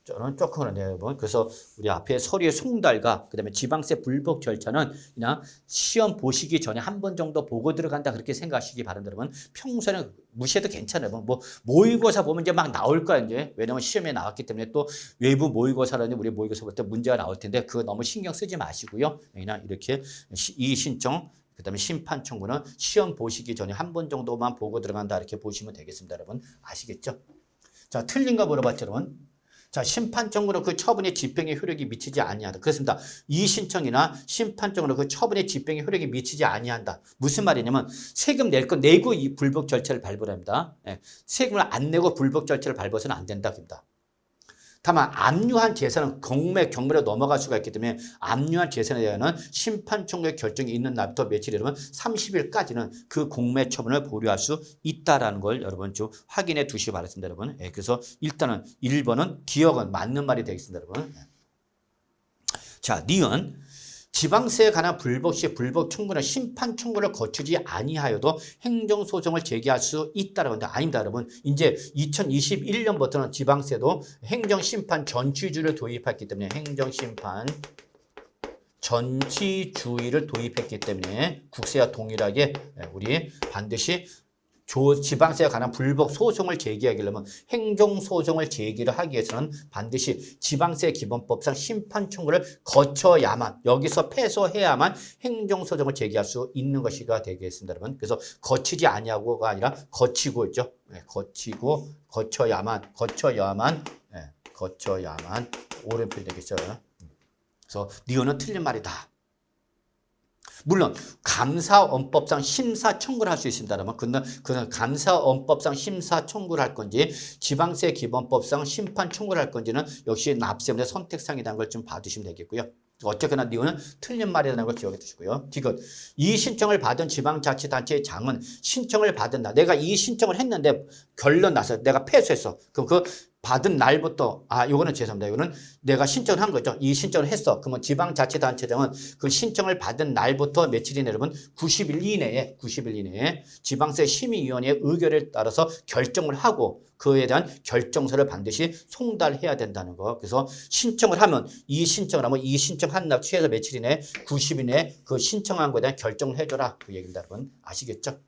저는 조금 그런데요, 여러분. 그래서 우리 앞에 서류의 송달과 그다음에 지방세 불복 절차는 그냥 시험 보시기 전에 한 번 정도 보고 들어간다 그렇게 생각하시기 바랍니다, 여러분. 평소에는 무시해도 괜찮아요. 뭐 모의고사 보면 이제 막 나올 거야, 이제. 왜냐면 시험에 나왔기 때문에 또 외부 모의고사라는 우리 모의고사 볼 때 문제가 나올 텐데 그거 너무 신경 쓰지 마시고요. 그냥 이렇게 이 신청 그다음에 심판 청구는 시험 보시기 전에 한 번 정도만 보고 들어간다 이렇게 보시면 되겠습니다, 여러분. 아시겠죠? 자, 틀린 거 물어봤죠, 여러분. 자, 심판 청구는 그 처분의 집행에 효력이 미치지 아니하다. 그렇습니다. 이 신청이나 심판 청구는 그 처분의 집행에 효력이 미치지 아니한다. 무슨 말이냐면 세금 낼 거 내고 이 불복 절차를 밟으랍니다. 세금을 안 내고 불복 절차를 밟아서는 안 된다. 그럽니다. 다만 압류한 재산은 경매로 넘어갈 수가 있기 때문에 압류한 재산에 대한 심판 청구의 결정이 있는 날부터 며칠이라면 30일까지는 그 공매 처분을 보류할 수 있다라는 걸 여러분 좀 확인해 두시기 바랍니다, 여러분. 그래서 일단은 1번은 기억은 맞는 말이 되겠습니다, 여러분. 자, 니은 지방세에 관한 불복 시 불복 청구는 심판 청구를 거치지 아니하여도 행정소송을 제기할 수 있다라고 하는데 아닙니다, 여러분. 이제 2021년부터는 지방세도 행정심판 전치주의를 도입했기 때문에 행정심판 전치주의를 도입했기 때문에 국세와 동일하게 우리 반드시 지방세에 관한 불복 소송을 제기하려면 행정소송을 제기를 하기 위해서는 반드시 지방세 기본법상 심판 청구를 거쳐야만 여기서 패소해야만 행정소송을 제기할 수 있는 것이가 되겠습니다, 여러분. 그래서 거치지 아니하고가 아니라 거치고 있죠. 거치고 거쳐야만 오른편이 되겠죠. 그래서 니은은 틀린 말이다. 물론 감사원법상 심사 청구를 할 수 있습니다. 그러면 그는 감사원법상 심사 청구를 할 건지 지방세 기본법상 심판 청구를 할 건지는 역시 납세문의 선택사항이라는 걸 좀 봐두시면 되겠고요. 어쨌거나 니은은 틀린 말이라는 걸 기억해 두시고요. 디귿. 이 신청을 받은 지방자치단체의 장은 신청을 받은 날 내가 이 신청을 했는데 결론 나서 내가 패소했어. 그럼 그 받은 날부터 요거는 죄송합니다. 이거는 내가 신청을 한 거죠. 이 신청을 했어. 그러면 지방자치단체장은 그 신청을 받은 날부터 며칠 이내 여러분 90일 이내에 지방세 심의위원회의 의결에 따라서 결정을 하고 그에 대한 결정서를 반드시 송달해야 된다는 거. 그래서 신청을 하면 이 신청한 날 최소 며칠 이내 90일 이내에 그 신청한 거에 대한 결정을 해줘라. 그 얘기입니다. 여러분 아시겠죠?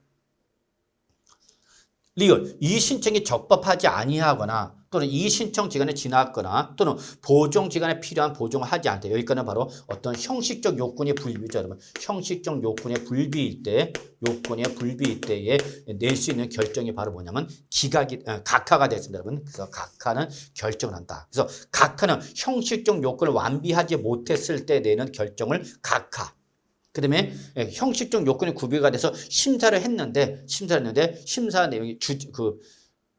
리얼. 이 신청이 적법하지 아니하거나 또는 이 신청 기간에 지났거나 또는 보존 기간에 필요한 보존을 하지 않다. 여기까지는 바로 어떤 형식적 요건의 불비죠, 여러분. 형식적 요건의 불비일 때에 낼 수 있는 결정이 바로 뭐냐면 각하가 됐습니다, 여러분. 그래서 각하는 결정을 한다. 그래서 각하는 형식적 요건을 완비하지 못했을 때 내는 결정을 각하. 그 다음에 형식적 요건이 구비가 돼서 심사를 했는데 심사 내용이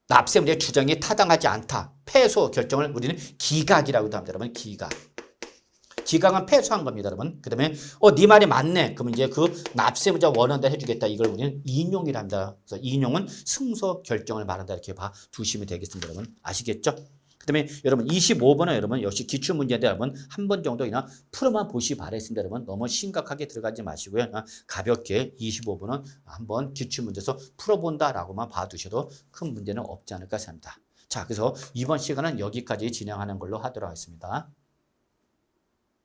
납세 문제의 주장이 타당하지 않다. 패소 결정을 우리는 기각이라고도 합니다, 여러분. 기각은 패소한 겁니다, 여러분. 그 다음에 네 말이 맞네. 그러면 이제 그 납세 문제 원한다 해주겠다. 이걸 우리는 인용이라 합니다. 그래서 인용은 승소 결정을 말한다. 이렇게 봐두시면 되겠습니다, 여러분. 아시겠죠? 그 다음에 여러분 25번은 여러분 역시 기출문제인데 여러분 한 번 정도 그냥 풀어만 보시 바랬습니다, 여러분. 너무 심각하게 들어가지 마시고요. 가볍게 25번은 한번 기출문제에서 풀어본다라고만 봐두셔도 큰 문제는 없지 않을까 생각합니다. 자, 그래서 이번 시간은 여기까지 진행하는 걸로 하도록 하겠습니다.